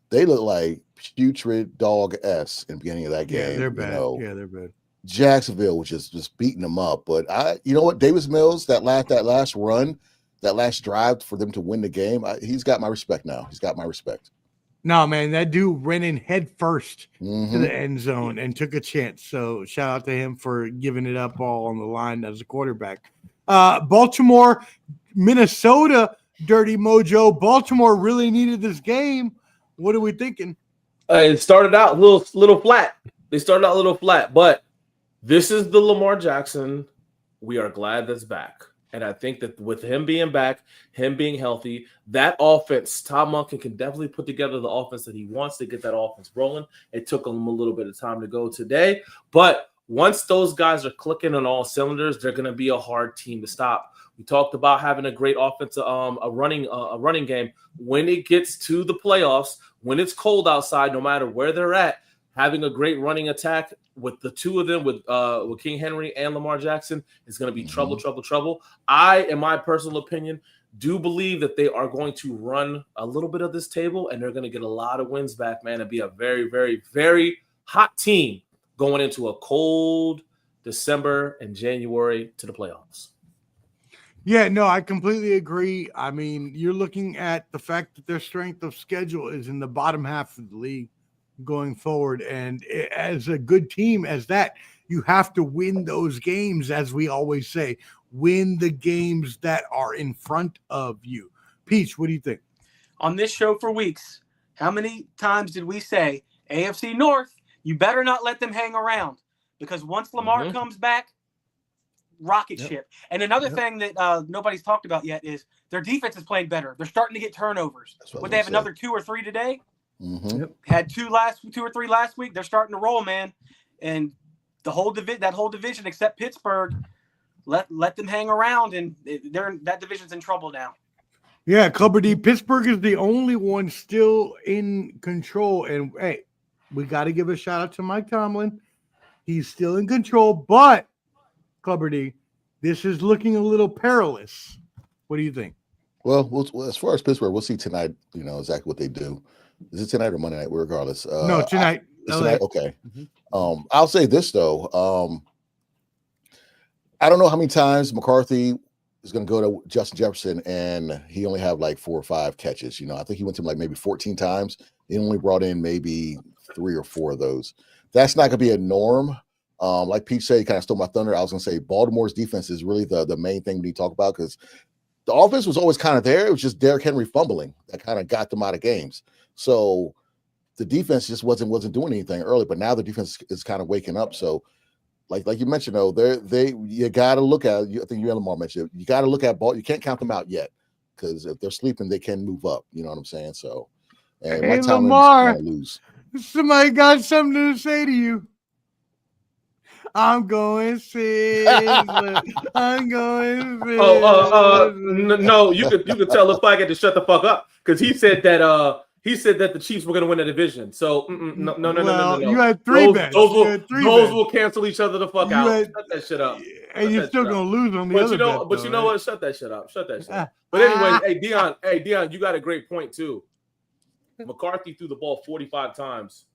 they look like putrid dog S in the beginning of that game. Yeah, they're bad. You know, they're bad. Jacksonville was just beating them up. But you know what? Davis Mills, that last run, that last drive for them to win the game, he's got my respect now. He's got my respect. No, man, that dude ran in head first to the end zone and took a chance. So shout out to him for giving it up all on the line as a quarterback. Baltimore, Minnesota, dirty Mojo. Baltimore really needed this game. What are we thinking? It started out a little flat. They started out a little flat, but this is the Lamar Jackson. We are glad that's back. And I think that with him being back, him being healthy, that offense, Tom Monken can definitely put together the offense that he wants to get that offense rolling. It took him a little bit of time to go today. But once those guys are clicking on all cylinders, they're going to be a hard team to stop. We talked about having a great offensive, a running game. When it gets to the playoffs, when it's cold outside, no matter where they're at, having a great running attack with the two of them, with King Henry and Lamar Jackson, is going to be trouble. I, in my personal opinion, do believe that they are going to run a little bit of this table, and they're going to get a lot of wins back, man, and be a very, very, very hot team going into a cold December and January to the playoffs. Yeah, no, I completely agree. I mean, you're looking at the fact that their strength of schedule is in the bottom half of the league going forward. And as a good team as that, you have to win those games, as we always say. Win the games that are in front of you. Peach, what do you think? On this show for weeks, how many times did we say, AFC North, you better not let them hang around? Because once Lamar comes back, rocket ship. And another thing that nobody's talked about yet is their defense is playing better. They're starting to get turnovers. Would they have another 2 or 3 today? Had 2 or 3 last week. They're starting to roll, man. And the whole division except Pittsburgh, let them hang around, and that division's in trouble now. Yeah, Cupboard D. Pittsburgh is the only one still in control. And hey, we got to give a shout out to Mike Tomlin. He's still in control, but Cupboard D, this is looking a little perilous. What do you think? Well, as far as Pittsburgh, we'll see tonight, exactly what they do. Is it tonight or Monday night? Regardless. No, tonight. It's tonight? Okay. I'll say this though. I don't know how many times McCarthy is going to go to Justin Jefferson, and he only have like 4 or 5 catches. I think he went to him like maybe 14 times. He only brought in maybe 3 or 4 of those. That's not going to be a norm. Like Pete said, he kind of stole my thunder. I was going to say Baltimore's defense is really the main thing we need to talk about, because the offense was always kind of there. It was just Derrick Henry fumbling that kind of got them out of games. So the defense just wasn't doing anything early, but now the defense is kind of waking up. So like you mentioned, though, you got to look at. I think you and Lamar mentioned it. You got to look at ball. You can't count them out yet, because if they're sleeping, they can move up. You know what I'm saying? So, and hey, Mike Lamar, Tomlin's gonna lose. Somebody got something to say to you. I'm going Sizzler. I'm going Sizzler. No, you could tell the Flag had to shut the fuck up, because he said that the Chiefs were going to win the division. So no. You had 3 bets. Those will cancel each other the fuck out. Shut that shit up. And you're still gonna lose on the other bet. But you know what? Shut that shit up. Shut that shit up. But anyway, Dion, you got a great point too. McCarthy threw the ball 45 times.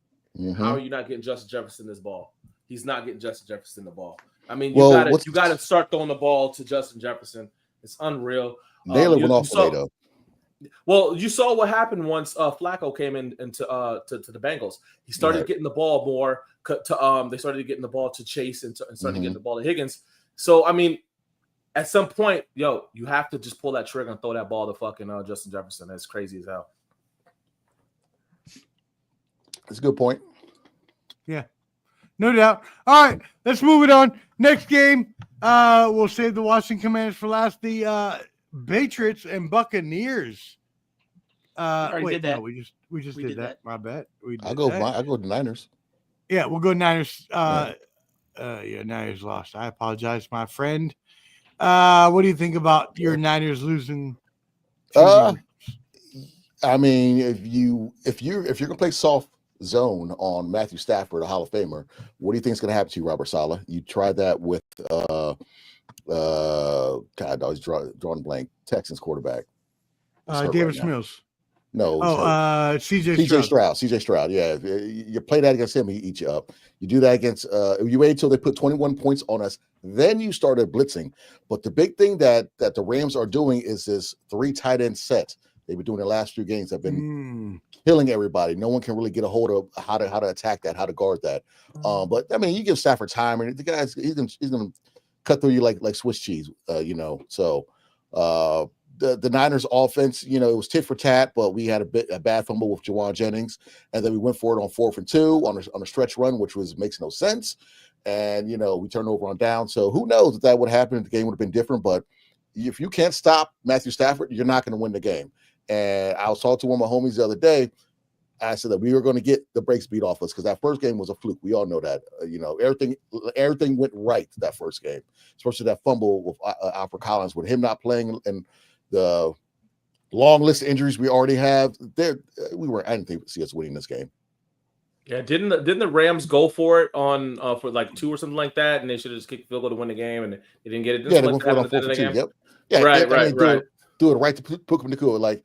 How are you not getting Justin Jefferson this ball? He's not getting Justin Jefferson the ball. I mean, you got to start throwing the ball to Justin Jefferson. It's unreal. Naylor went off today, though. Well, you saw what happened once Flacco came into the Bengals. He started getting the ball more. They started getting the ball to Chase and started getting the ball to Higgins. So I mean, at some point, you have to just pull that trigger and throw that ball to fucking Justin Jefferson. That's crazy as hell. That's a good point. Yeah, no doubt. All right, let's move it on. Next game, we'll save the Washington Commanders for last. The Patriots and Buccaneers. Did that. No, we just did that. My bad. I'll go to Niners. Yeah, we'll go Niners. Niners lost. I apologize, my friend. What do you think about your Niners losing? I mean, if you're gonna play soft zone on Matthew Stafford, a Hall of Famer, what do you think is gonna happen to you, Robert Saleh? You tried that with God, I was drawing blank. Texans quarterback. Davis Mills. No. CJ Stroud. CJ Stroud. Yeah. You play that against him, he eat you up. You do that against you wait until they put 21 points on us, then you started blitzing. But the big thing that the Rams are doing is this 3 tight end set. They've been doing the last few games. Have been killing everybody. No one can really get a hold of how to attack that, how to guard that. But I mean, you give Stafford time, and the guy's he's gonna cut through you like Swiss cheese. So the Niners offense, it was tit for tat, but we had a bad fumble with Jawan Jennings, and then we went for it on 4th and 2 on a stretch run, which makes no sense. And we turned over on down. So who knows if that would happen, if the game would have been different. But if you can't stop Matthew Stafford, you're not going to win the game. And I was talking to one of my homies the other day. I said that we were going to get the brakes beat off us because that first game was a fluke. We all know that. Everything went right that first game, especially that fumble with Alfred Collins, with him not playing and the long list of injuries we already have. I didn't think see us winning this game. Yeah, didn't the Rams go for it on for like 2 or something like that, and they should have just kicked the field goal to win the game, and they didn't get it. Yeah, they went for it on 4th and 2. Yep. Yeah, right. Do it right to Puka Nacua. Like,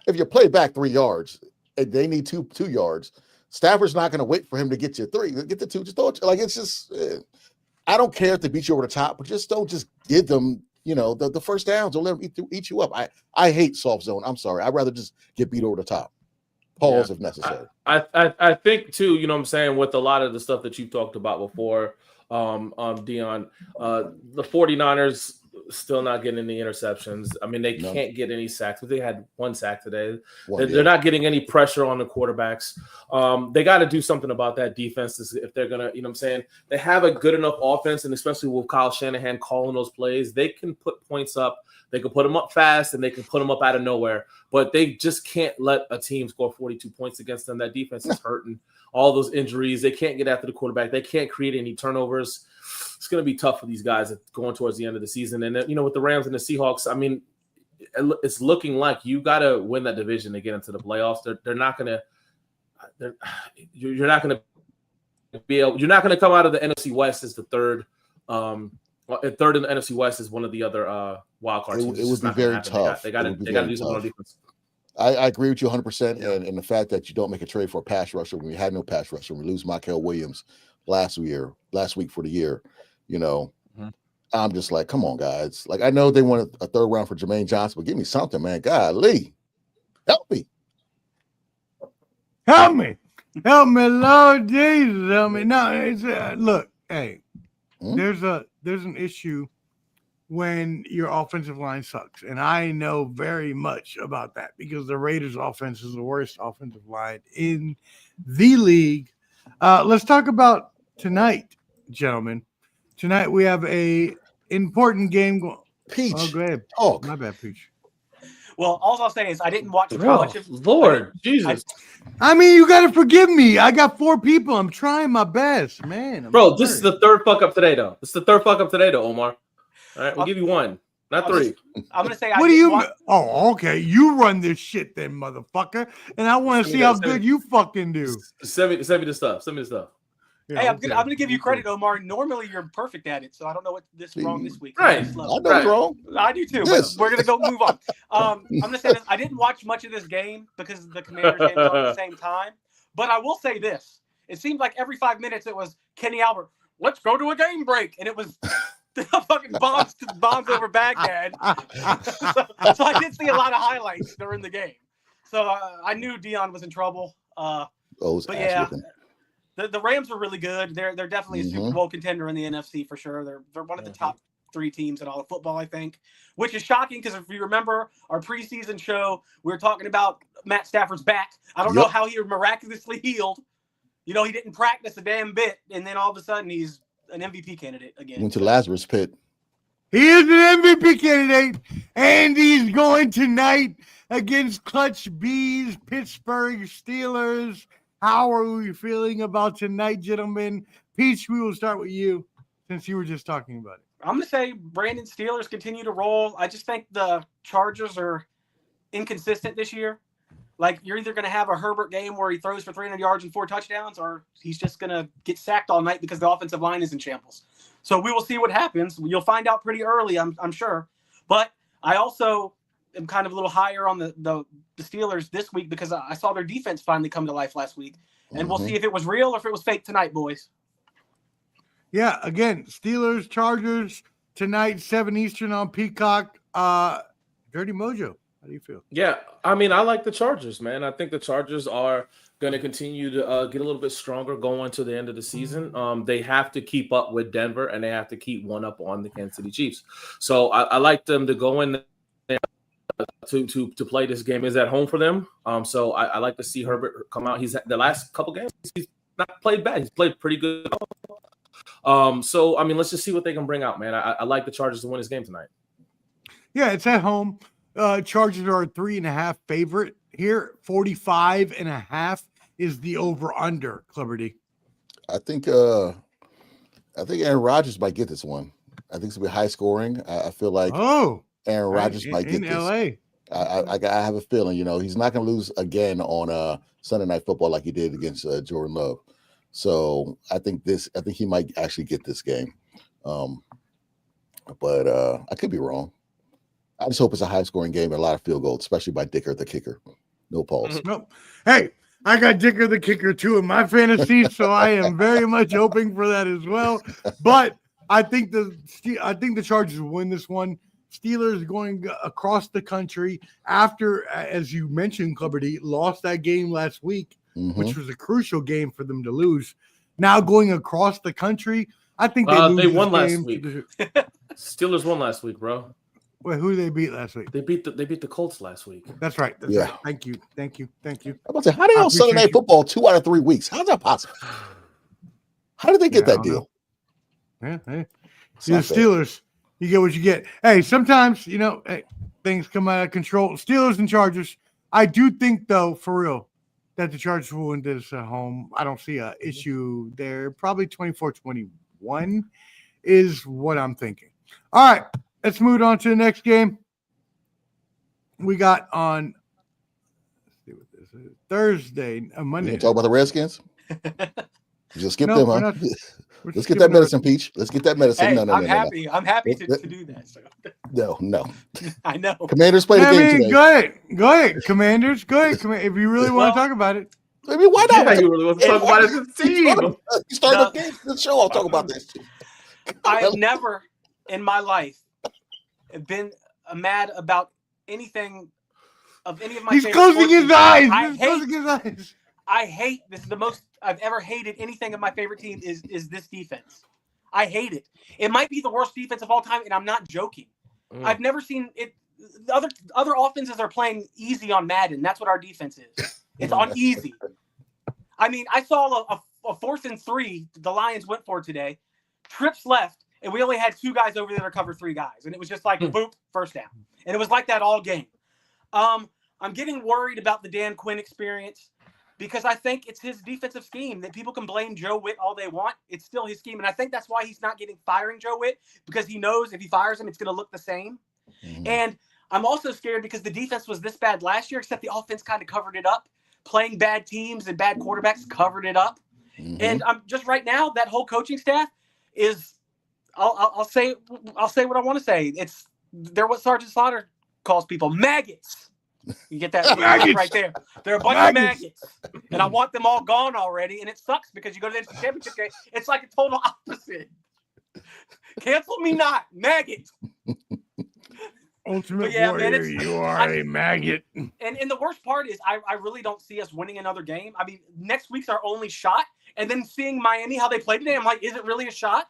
if you play back 3 yards, and they need 2 yards. Stafford's not going to wait for him to get you 3. Get the 2. Just throw it. Like, it's just. I don't care if they beat you over the top, but just don't give them. The first downs. Don't let them eat you up. I hate soft zone. I'm sorry. I'd rather just get beat over the top. Pause if necessary. I think too, what I'm saying, with a lot of the stuff that you've talked about before, Dion, the 49ers still not getting any interceptions. I mean, they can't get any sacks, but they had 1 sack today. They're not getting any pressure on the quarterbacks. They got to do something about that defense if they're going to, they have a good enough offense, and especially with Kyle Shanahan calling those plays, they can put points up. They can put them up fast, and they can put them up out of nowhere, but they just can't let a team score 42 points against them. That defense is hurting. All those injuries, they can't get after the quarterback. They can't create any turnovers. It's going to be tough for these guys going towards the end of the season. And, with the Rams and the Seahawks, I mean, it's looking like you got to win that division to get into the playoffs. They're not going to – you're not going to be able – you're not going to come out of the NFC West as the third third in the NFC West is one of the other wild card teams. It would be very tough. They got to do something on defense. I agree with you 100%. And the fact that you don't make a trade for a pass rusher when we had no pass rusher, we lose Michael Williams last week for the year, I'm just like, come on, guys. Like, I know they wanted a third round for Jermaine Johnson, but give me something, man. Golly, help me. Help me, Lord Jesus, help me. No, it's look, hey, there's an issue when your offensive line sucks, and I know very much about that because the Raiders' offense is the worst offensive line in the league. Let's talk about tonight, gentlemen. Tonight we have a important game. Peach. Oh, go ahead. Talk. My bad, Peach. Well, all I'll say is I didn't watch much of. Lord Jesus. I mean, you got to forgive me. I got 4 people. I'm trying my best, man. Bro, this is the third fuck up today, though. Omar. All right, we'll give you 1, not 3. I'm gonna say. What do you? Oh, okay. You run this shit, then, motherfucker. And I want to see how good you fucking do. Send me the stuff. Yeah, hey, I'm gonna give you credit, Omar. Normally you're perfect at it, so I don't know what's wrong this week. Right. I know it's wrong. I do too. Yes. But we're gonna move on. I'm gonna say this. I didn't watch much of this game because the Commanders game was on at the same time. But I will say this: it seemed like every 5 minutes it was Kenny Albert. Let's go to a game break, and it was fucking bombs over Baghdad. so I did see a lot of highlights during the game. So I knew Dion was in trouble. But yeah. The Rams are really good. They're definitely a Super Bowl contender in the NFC for sure. They're one of the top 3 teams in all of football, I think, which is shocking because if you remember our preseason show, we were talking about Matt Stafford's back. I don't know how he miraculously healed. He didn't practice a damn bit, and then all of a sudden he's an MVP candidate again. Went to Lazarus Pit. He is an MVP candidate, and he's going tonight against Clutch B's Pittsburgh Steelers. How are we feeling about tonight, gentlemen? Peach, we will start with you since you were just talking about it. I'm going to say Brandon Steelers continue to roll. I just think the Chargers are inconsistent this year. Like, you're either going to have a Herbert game where he throws for 300 yards and 4 touchdowns, or he's just going to get sacked all night because the offensive line is in shambles. So we will see what happens. You'll find out pretty early, I'm sure. But I also am kind of a little higher on the Steelers this week because I saw their defense finally come to life last week. And we'll see if it was real or if it was fake tonight, boys. Yeah, again, Steelers, Chargers tonight, 7 Eastern on Peacock. Dirty Mojo, how do you feel? Yeah, I mean, I like the Chargers, man. I think the Chargers are going to continue to get a little bit stronger going to the end of the season. They have to keep up with Denver, and they have to keep one up on the Kansas City Chiefs. So I like them to go in there to play this game. Is at home for them. So I like to see Herbert come out. He's the last couple games, he's not played bad. He's played pretty good. So I mean, let's just see what they can bring out, man. I like the Chargers to win this game tonight. Yeah, it's at home. Chargers are a 3.5 favorite here. 45.5 is the over/under. Clubber D. I think Aaron Rodgers might get this one. I think it's gonna be high scoring. I feel like Aaron Rodgers might get in this. LA. I have a feeling, he's not going to lose again on Sunday Night Football like he did against Jordan Love. So I think he might actually get this game. But I could be wrong. I just hope it's a high scoring game and a lot of field goals, especially by Dicker the kicker. No pause. Nope. Hey, I got Dicker the kicker too in my fantasy, so I am very much hoping for that as well. But I think the Chargers will win this one. Steelers going across the country after, as you mentioned, Clubber D, lost that game last week, which was a crucial game for them to lose. Now going across the country, I think they won last week. Steelers won last week, bro. Wait, who did they beat last week? They beat the Colts last week. That's right. That's right. Thank you. I'm about to say, how they on Sunday Night Football 2 out of 3 weeks? How's that possible? How did they get that deal? Yeah, hey. The Steelers. You get what you get. Hey, sometimes, things come out of control. Steelers and Chargers. I do think, though, for real, that the Chargers will win this at home. I don't see an issue there. Probably 24-21 is what I'm thinking. All right, let's move on to the next game. We got on Thursday, Monday. You talk about the Redskins? You just skip them, huh? Let's get that medicine, Peach. Let's get that medicine. Hey, No. I'm happy. I'm happy to do that. So. No. I know. Commanders play the game today. Go ahead, Commanders. Go ahead, if you really want to talk about it. I mean, why not? Yeah, you really want to talk about it as a team. You start the game, the show. I'll talk about this. I have never in my life been mad about anything of any of my. He's favorite closing his eyes. I hate this. Is the most I've ever hated anything of my favorite team is this defense. I hate it. It might be the worst defense of all time, and I'm not joking. I've never seen it. The other offenses are playing easy on Madden. That's what our defense is. It's on easy. I mean, I saw a 4th and 3 the Lions went for today. Trips left, and we only had 2 guys over there to cover 3 guys, and it was just like boop, first down, and it was like that all game. I'm getting worried about the Dan Quinn experience because I think it's his defensive scheme. That people can blame Joe Witt all they want. It's still his scheme, and I think that's why he's not firing Joe Witt, because he knows if he fires him, it's going to look the same. And I'm also scared because the defense was this bad last year, except the offense kind of covered it up. Playing bad teams and bad quarterbacks covered it up. And I'm just right now, that whole coaching staff is, I'll say what I want to say. They're what Sergeant Slaughter calls people maggots. You get that right there. They're a bunch of maggots, and I want them all gone already. And it sucks because you go to the championship game, it's like a total opposite. Cancel me not, maggot. Ultimate Warrior, you are a maggot. And the worst part is I really don't see us winning another game. I mean, next week's our only shot. And then seeing Miami, how they played today, I'm like, is it really a shot?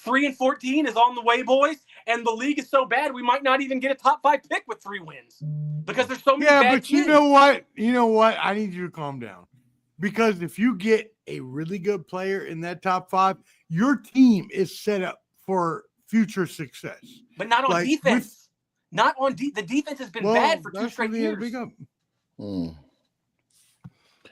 3-14 is on the way, boys. And the league is so bad, we might not even get a top 5 pick with 3 wins. Because there's so many bad teams. You know what? I need you to calm down. Because if you get a really good player in that top 5, your team is set up for future success. But not on defense. Not on the defense has been bad for 2 straight years.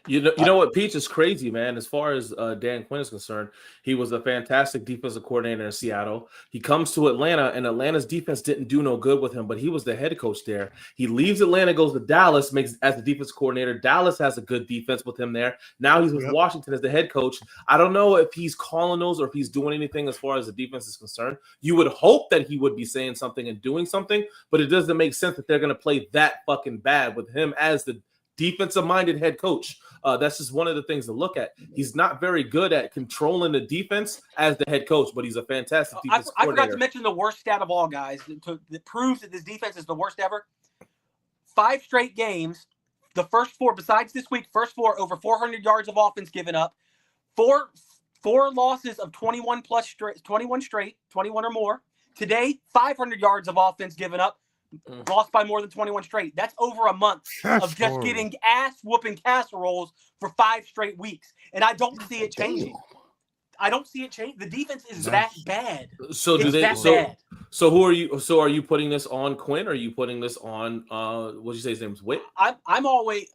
You know what, Peach, is crazy, man. As far as Dan Quinn is concerned, he was a fantastic defensive coordinator in Seattle. He comes to Atlanta, and Atlanta's defense didn't do no good with him, but he was the head coach there. He leaves Atlanta, goes to Dallas, makes as the defensive coordinator. Dallas has a good defense with him there. Now he's with Washington as the head coach. I don't know if he's calling those or if he's doing anything as far as the defense is concerned. You would hope that he would be saying something and doing something, but it doesn't make sense that they're going to play that fucking bad with him as the defensive-minded head coach. That's just one of the things to look at. He's not very good at controlling the defense as the head coach, but he's a fantastic defensive coordinator. I forgot to mention the worst stat of all, guys, that proves that this defense is the worst ever. 5 straight games, the first 4, besides this week, first 4 over 400 yards of offense given up. 4 losses of 21 or more. Today, 500 yards of offense given up. Lost by more than 21 straight. That's over a month of just getting ass-whooping casseroles for 5 straight weeks. And I don't see it changing. I don't see it change. The defense is that bad. So do they? Bad. So who are you? So are you putting this on Quinn? Or are you putting this on? What did you say his name's Witt? I'm always.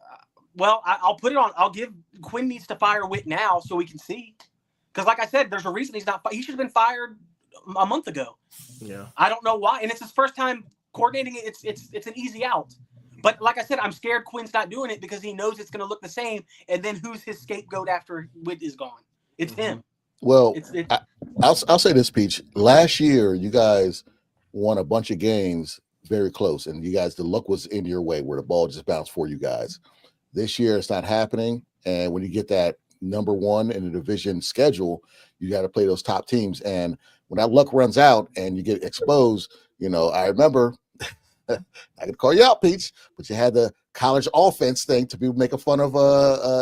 Well, I'll put it on. I'll give Quinn needs to fire Witt now so we can see. Because like I said, there's a reason he's not. He should have been fired a month ago. Yeah. I don't know why, and it's his first time coordinating it. It's an easy out. But like I said, I'm scared Quinn's not doing it because he knows it's going to look the same. And then who's his scapegoat after Witt is gone? It's him. Well, I'll say this, Peach. Last year, you guys won a bunch of games very close, and you guys, the luck was in your way where the ball just bounced for you guys. This year, it's not happening. And when you get that number 1 in the division schedule, you got to play those top teams. And when that luck runs out and you get exposed, I remember I could call you out, Peach, but you had the college offense thing to be making fun of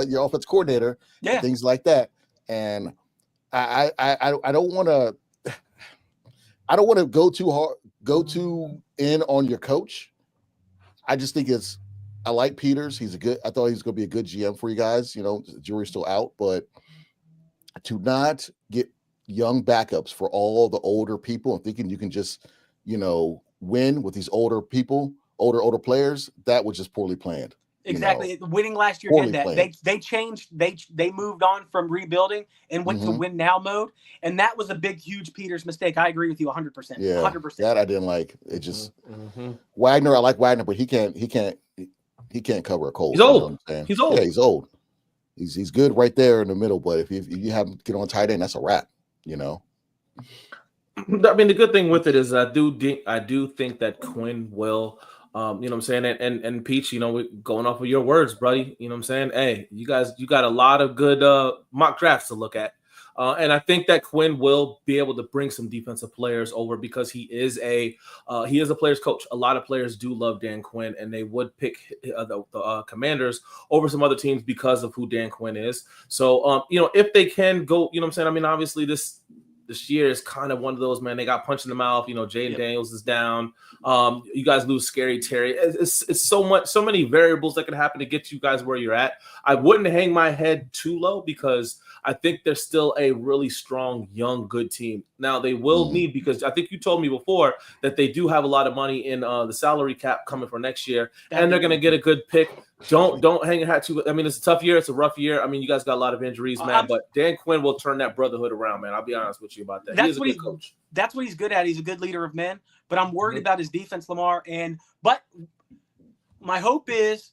your offense coordinator, things like that. And I don't want to go too in on your coach. I just think I like Peters. I thought he was going to be a good GM for you guys. The jury's still out, but to not get young backups for all the older people and thinking you can just, win with these older people, older players, that was just poorly planned. Exactly. Winning last year did that. They changed. They moved on from rebuilding and went to win now mode, and that was a big, huge Peters mistake. I agree with you 100%. Yeah, 100%. That I didn't like. It just Wagner. I like Wagner, but he can't cover a cold. He's old. He's old. Yeah, he's old. He's good right there in the middle, but if you have him get on tight end, that's a wrap. You know. I mean, the good thing with it is I do think that Quinn will, you know what I'm saying, and Peach, you know, going off of your words, buddy, you know what I'm saying. Hey, you got a lot of good mock drafts to look at, and I think that Quinn will be able to bring some defensive players over because he is a player's coach. A lot of players do love Dan Quinn, and they would pick the Commanders over some other teams because of who Dan Quinn is. So, you know, if they can go, you know what I'm saying. I mean, obviously this year is kind of one of those, man. They got punched in the mouth. You know, Jaden Daniels is down. You guys lose Scary Terry. It's so many variables that could happen to get you guys where you're at. I wouldn't hang my head too low because I think they're still a really strong, young, good team. Now they will need, because I think you told me before that they do have a lot of money in the salary cap coming for next year, and they're going to get a good pick. Don't hang your hat too. I mean, it's a tough year. It's a rough year. I mean, you guys got a lot of injuries, man. But Dan Quinn will turn that brotherhood around, man. I'll be honest with you about that. He's a good coach. That's what he's good at. He's a good leader of men. But I'm worried about his defense, Lamar. But my hope is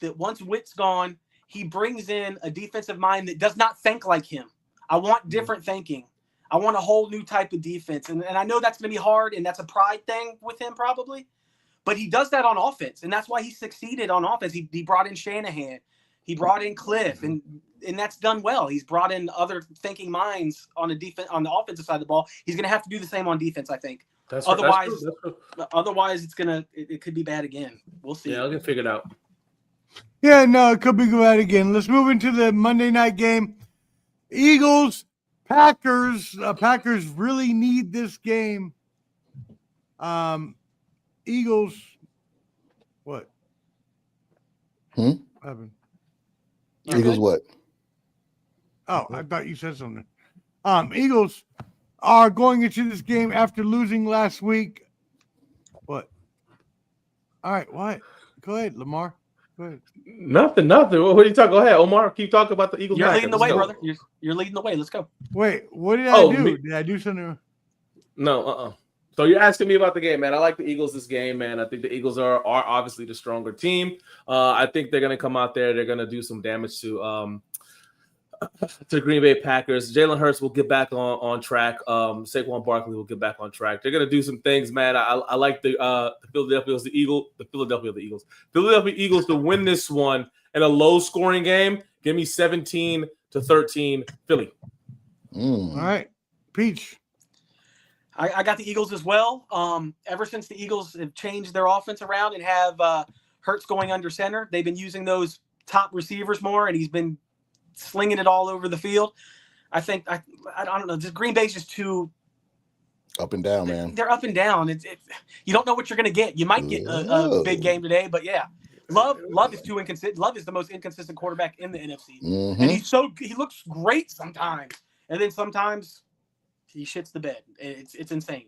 that once Witt's gone, he brings in a defensive mind that does not think like him. I want different thinking. I want a whole new type of defense. And I know that's going to be hard, and that's a pride thing with him probably. But he does that on offense, and that's why he succeeded on offense. He brought in Shanahan. He brought in Cliff, and that's done well. He's brought in other thinking minds on the offensive side of the ball. He's going to have to do the same on defense, I think. Otherwise, it could be bad again. We'll see. Yeah, I'll get figured out. Yeah, no, it could be bad again. Let's move into the Monday night game. Eagles, Packers. Packers really need this game. Eagles, what? What happened? Eagles what? Oh, I thought you said something. Eagles are going into this game after losing last week. What? All right, what? Go ahead, Lamar. Go ahead. Nothing. What are you talking? Go ahead, Omar. Keep talking about the Eagles. You're leading the way, brother. You're leading the way. Let's go. Wait, what did I do? Did I do something? No, So you're asking me about the game, man. I like the Eagles this game, man. I think the Eagles are obviously the stronger team. I think they're going to come out there. They're going to do some damage to Green Bay Packers. Jalen Hurts will get back on track. Saquon Barkley will get back on track. They're going to do some things, man. I like the Philadelphia Eagles to win this one in a low-scoring game. Give me 17-13 Philly. All right, Peach. I got the Eagles as well. Ever since the Eagles have changed their offense around and have Hurts going under center, they've been using those top receivers more, and he's been slinging it all over the field. I think I don't know. Just Green Bay's just too up and down, man. They're up and down. You don't know what you're going to get. You might get a big game today, but yeah. Love is too inconsistent. Love is the most inconsistent quarterback in the NFC, and he looks great sometimes, and then sometimes he shits the bed. It's insane.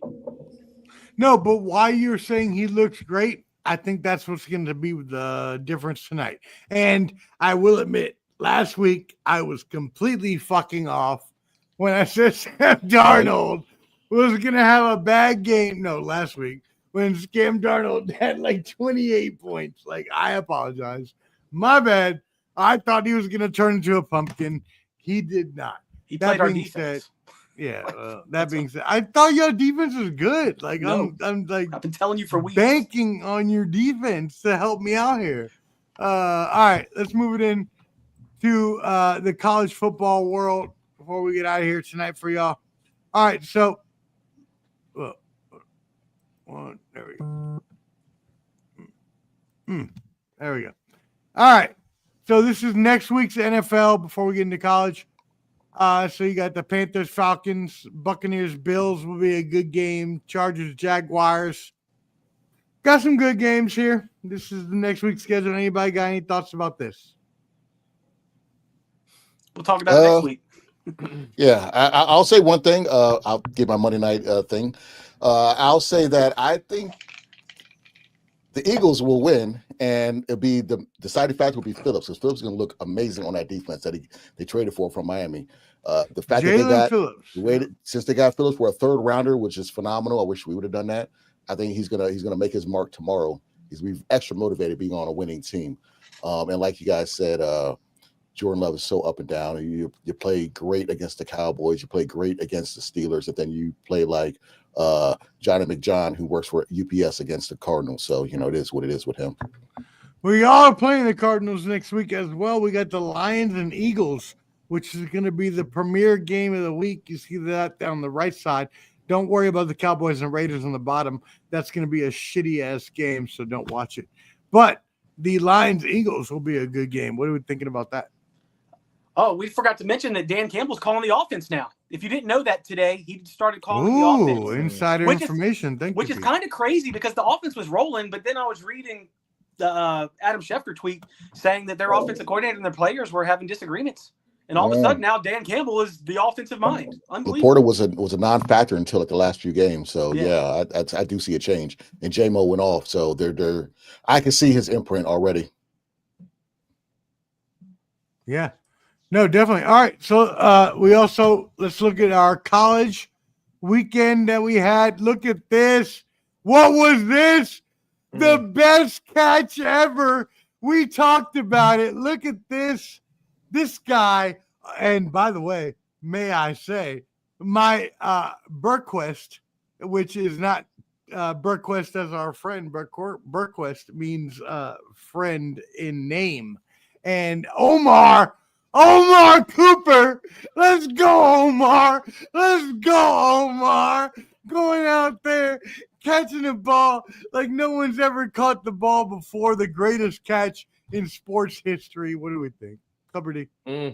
No, but why you're saying he looks great, I think that's what's going to be the difference tonight. And I will admit, last week I was completely fucking off when I said Sam Darnold was going to have a bad game. No, last week when Sam Darnold had like 28 points. Like, I apologize. My bad. I thought he was going to turn into a pumpkin. He did not. He played our defense. That being said, I thought your defense was good. Like, no, I'm like, I've been telling you for weeks, banking on your defense to help me out here. All right, let's move it in to the college football world before we get out of here tonight for y'all. All right, so there we go. There we go. All right, so this is next week's NFL before we get into college. So you got the Panthers, Falcons, Buccaneers, Bills will be a good game. Chargers, Jaguars. Got some good games here. This is the next week's schedule. Anybody got any thoughts about this? We'll talk about it next week. Yeah, I'll say one thing. I'll give my Monday night thing. I'll say that I think the Eagles will win, and it'll be the deciding factor will be Phillips, because Phillips is going to look amazing on that defense that they traded for from Miami. The fact that they got Phillips. Since they got Phillips for a third rounder, which is phenomenal. I wish we would have done that. I think he's gonna make his mark tomorrow. He's extra motivated being on a winning team. And like you guys said, Jordan Love is so up and down. You play great against the Cowboys. You play great against the Steelers, and then you play like Johnny McJohn, who works for UPS against the Cardinals. So, it is what it is with him. We are playing the Cardinals next week as well. We got the Lions and Eagles, which is going to be the premier game of the week. You see that down the right side. Don't worry about the Cowboys and Raiders on the bottom. That's going to be a shitty-ass game, so don't watch it. But the Lions-Eagles will be a good game. What are we thinking about that? Oh, we forgot to mention that Dan Campbell's calling the offense now. If you didn't know that today, he started calling the offense. Ooh, insider information. Which is kind of crazy because the offense was rolling, but then I was reading the Adam Schefter tweet saying that their offensive coordinator and their players were having disagreements. And all of a sudden now Dan Campbell is the offensive mind. Laporta was a non-factor until like the last few games. So I do see a change. And J-Mo went off. So I can see his imprint already. Yeah. No, definitely. All right. So let's look at our college weekend that we had. Look at this. What was this? The best catch ever. We talked about it. Look at this. This guy, and by the way, may I say, my Burquest, which is not Burquest as our friend, Burquest means friend in name. And Omar Cooper, let's go, Omar. Let's go, Omar. Going out there, catching the ball like no one's ever caught the ball before. The greatest catch in sports history. What do we think? Cupperty. I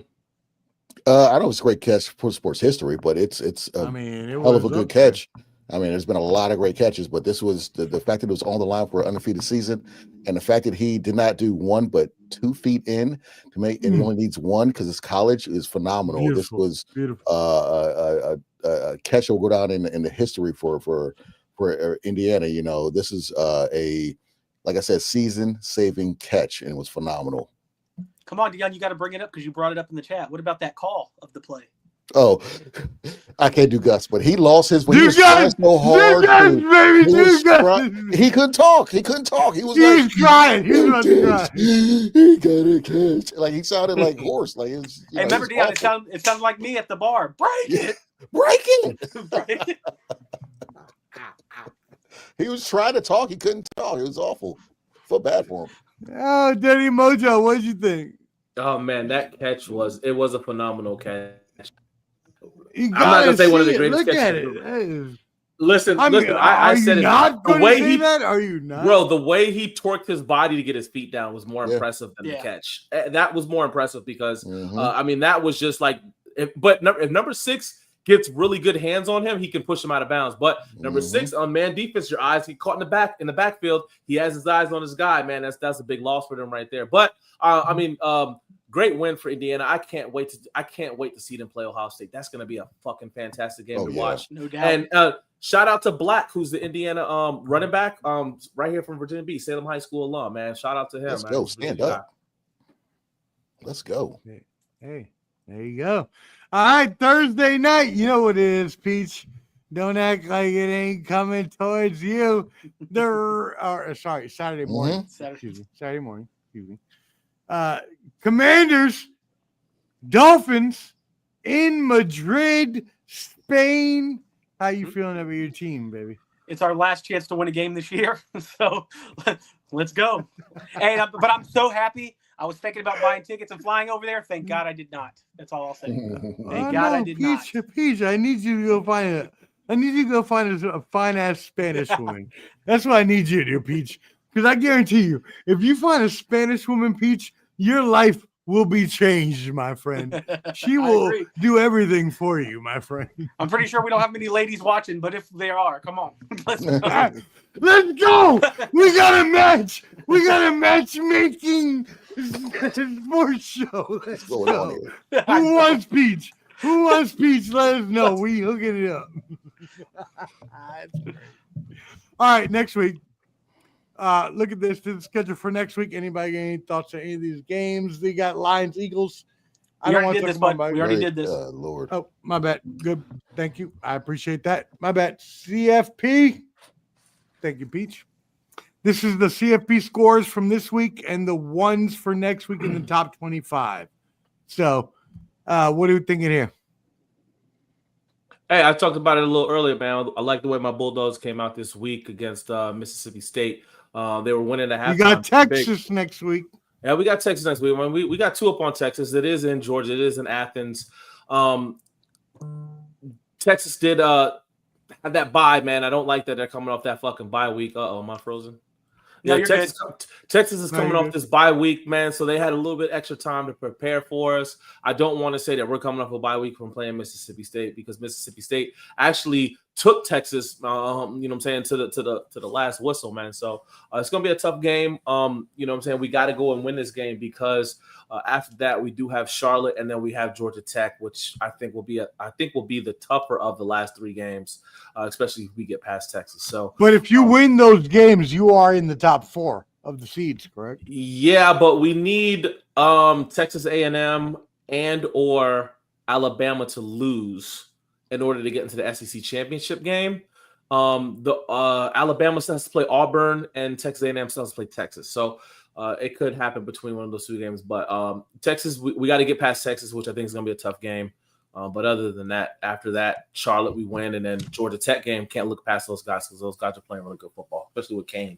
know it's a great catch for sports history, but it's hell of a good catch. I mean, there's been a lot of great catches, but this was the fact that it was on the line for an undefeated season, and the fact that he did not do 1 but 2 feet in to make, and he only needs 1 because it's college, is phenomenal. Beautiful. This was a catch that will go down in the history for Indiana. This is like I said, season-saving catch, and it was phenomenal. Come on, Dion, you got to bring it up because you brought it up in the chat. What about that call of the play? Oh, I can't do Gus, but he lost his when he was trying so hard. He couldn't talk. He was crying. He was about to cry. He got a catch. Like he sounded like hoarse. Like it's. Hey, remember, Dion? It sounded like me at the bar. Break it. He was trying to talk. He couldn't talk. It was awful. Feel bad for him. Oh, Daddy Mojo, what did you think? Oh man, that catch was a phenomenal catch. I'm not gonna say one of the greatest catches. Look at it. Listen. I said it. The way that? Are you not? Bro, the way he torqued his body to get his feet down was more impressive than the catch. That was more impressive because that was just like. If number 6 gets really good hands on him, he can push him out of bounds. But number 6 on man defense, your eyes get caught in the backfield. He has his eyes on his guy, man. That's a big loss for them right there. But great win for Indiana. I can't wait to see them play Ohio State. That's going to be a fucking fantastic game to watch. No doubt. And shout out to Black, who's the Indiana running back, right here from Virginia Beach, Salem High School alum, man. Shout out to him. Let's go. Stand up. Let's go. Hey, there you go. All right, Thursday night. You know what it is, Peach. Don't act like it ain't coming towards you. Saturday morning. Saturday morning. Excuse me. Commanders, Dolphins in Madrid, Spain. How you feeling about your team, baby? It's our last chance to win a game this year, so let's go. But I'm so happy. I was thinking about buying tickets and flying over there. Thank God I did not. That's all I'll say. Thank God I did not. Peach, I need you to go find a fine ass Spanish woman. That's what I need you to do, Peach. Because I guarantee you, if you find a Spanish woman, Peach, your life will be changed, my friend. She will do everything for you, my friend. I'm pretty sure we don't have many ladies watching, but if there are, come on. Let's go. Let's go. We got a match. We got a matchmaking sports show. Let's go. Who wants Peach? Who wants Peach? Let us know. We hooking it up. All right, next week. Look at this. The schedule for next week. Anybody got any thoughts on any of these games? They got Lions, Eagles. We already did this. Lord. Oh, my bad. Good. Thank you. I appreciate that. My bad. CFP. Thank you, Peach. This is the CFP scores from this week and the ones for next week in the top 25. So, what are you thinking here? Hey, I talked about it a little earlier, man. I like the way my Bulldogs came out this week against Mississippi State. They were winning at halftime. You got Texas next week. Yeah, we got Texas next week. We got 2 up on Texas. It is in Georgia. It is in Athens. Texas did have that bye, man. I don't like that they're coming off that fucking bye week. Am I frozen? No, Yeah, Texas is coming off this bye week, man. So they had a little bit extra time to prepare for us. I don't want to say that we're coming off a bye week from playing Mississippi State, because Mississippi State actually took Texas, you know what I'm saying, to the last whistle, man. So it's gonna be a tough game. You know what I'm saying? We got to go and win this game, because after that we do have Charlotte, and then we have Georgia Tech, which I think will be the tougher of the last 3 games, especially if we get past Texas. So, but if you win those games, you are in the top 4 of the seeds, correct? Yeah, but we need Texas A&M and or Alabama to lose in order to get into the SEC championship game. Alabama still has to play Auburn, and Texas A&M still has to play Texas. So it could happen between one of those 2 games. But Texas, we got to get past Texas, which I think is going to be a tough game. But other than that, after that, Charlotte we win, and then Georgia Tech game, can't look past those guys, because those guys are playing really good football, especially with Kane.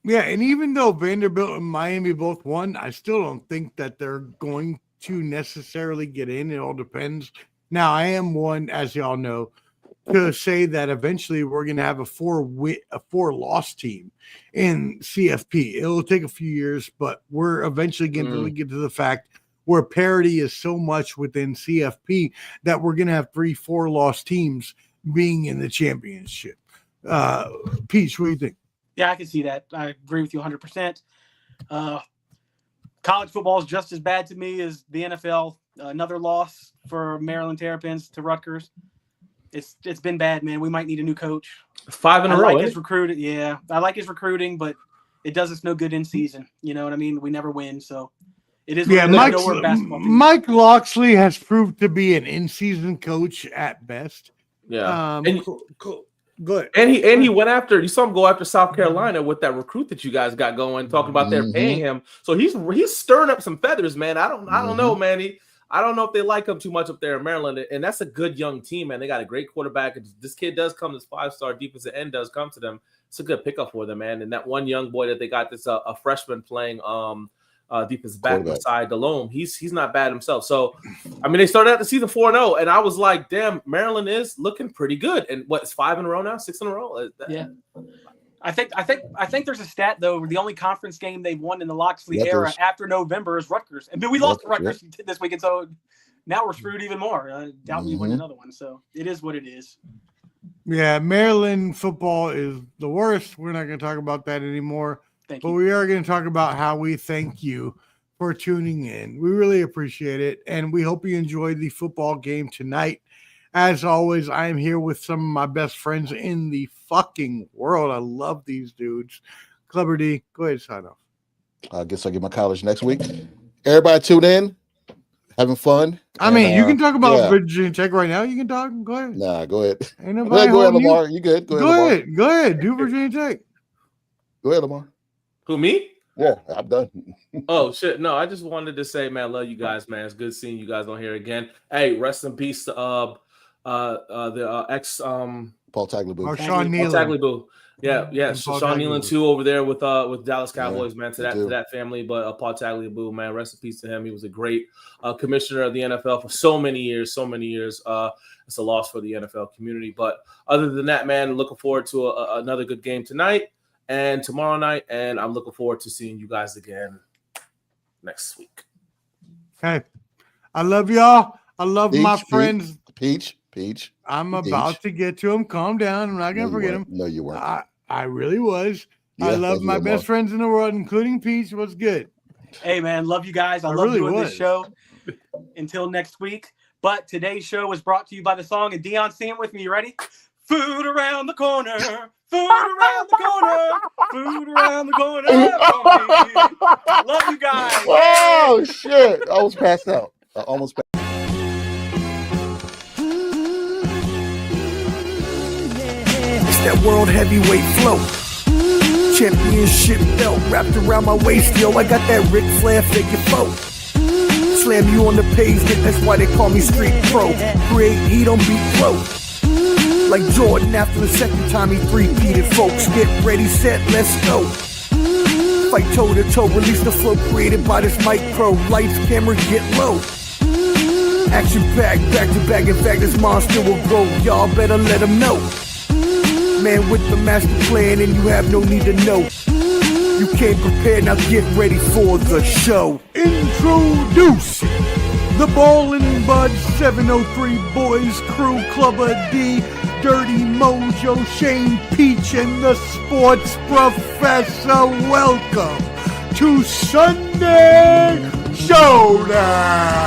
Yeah, and even though Vanderbilt and Miami both won, I still don't think that they're going to necessarily get in. It all depends. Now, I am one, as y'all know, to say that eventually we're going to have a 4-loss team in CFP. It'll take a few years, but we're eventually going to really get to the fact where parity is so much within CFP that we're going to have 3-4-loss teams being in the championship. Peach, what do you think? Yeah, I can see that. I agree with you 100%. College football is just as bad to me as the NFL. Another loss for Maryland Terrapins to Rutgers. It's been bad, man. We might need a new coach. 5 in a row. I like his recruiting. Yeah, I like his recruiting, but it does us no good in season. You know what I mean? We never win, so it is. Yeah, Mike Loxley has proved to be an in-season coach at best. Yeah, cool. Good. And he went after, you saw him go after South Carolina with that recruit that you guys got going, talking about they're paying him. So he's stirring up some feathers, man. I don't know, man. I don't know if they like him too much up there in Maryland. And that's a good young team, man. They got a great quarterback. This kid does come, this 5-star defensive end does come to them. It's a good pickup for them, man. And that one young boy that they got, this a freshman playing defensive back beside Delhomme. He's not bad himself. So, I mean, they started out the season 4-0, and I was like, damn, Maryland is looking pretty good. And it's 5 in a row now, 6 in a row. Yeah, I think there's a stat though. The only conference game they've won in the Loxley era after November is Rutgers, and we lost to Rutgers this weekend. So now we're screwed even more. I doubt we win another one. So it is what it is. Yeah, Maryland football is the worst. We're not going to talk about that anymore. But we are going to talk about how we thank you for tuning in. We really appreciate it, and we hope you enjoyed the football game tonight. As always, I am here with some of my best friends in the fucking world. I love these dudes. Clever D, go ahead and sign off. I guess I'll get my college next week. Everybody tune in, having fun. I mean, you can talk about Virginia Tech right now. You can talk. Go ahead. Nah, go ahead. Ain't nobody go ahead, Lamar. You good? Go ahead. Go ahead. Do Virginia Tech. Go ahead, Lamar. Who, me? Yeah, I'm done. Oh, shit. No, I just wanted to say, man, I love you guys, man. It's good seeing you guys on here again. Hey, rest in peace to the ex Paul Tagliabue. Or Sean Nealon. Tagliabue. Yeah. Sean Nealon too over there with Dallas Cowboys, man. To that family, but Paul Tagliabue, man, rest in peace to him. He was a great commissioner of the NFL for so many years. It's a loss for the NFL community. But other than that, man, looking forward to another good game tonight and tomorrow night, and I'm looking forward to seeing you guys again next week. Okay, I love y'all. I love my friends. Peach. I'm about to get to him. Calm down. I'm not going to forget him. No, you weren't. I really was. Yeah, I love my best friends in the world, including Peach. What's good? Hey, man. Love you guys. I love doing this show. Until next week. But today's show was brought to you by the song, and Dion, sing it with me. You ready? Food around the corner. Food around the corner. Food around the corner. Love you guys. Oh, shit. I was passed out. I almost passed out. That world heavyweight flow, championship belt wrapped around my waist, yo. I got that Ric Flair figure 4. slam you on the pavement, that's why they call me Street Pro. Create heat on beat pro. Like Jordan after the second time he three-peated, folks. Get ready, set, let's go. Fight toe to toe, release the flow created by this mic pro. Lights, camera, get low. Action pack, back to back, in fact this monster will grow. Y'all better let him know. Man with the master plan and you have no need to know. You came prepared, now get ready for the show. Introducing the Ballin' Bud 703 Boys Crew, Clubber D, Dirty Mojo, Shane Peach, and the Sports Professor. Welcome to Sunday Showdown.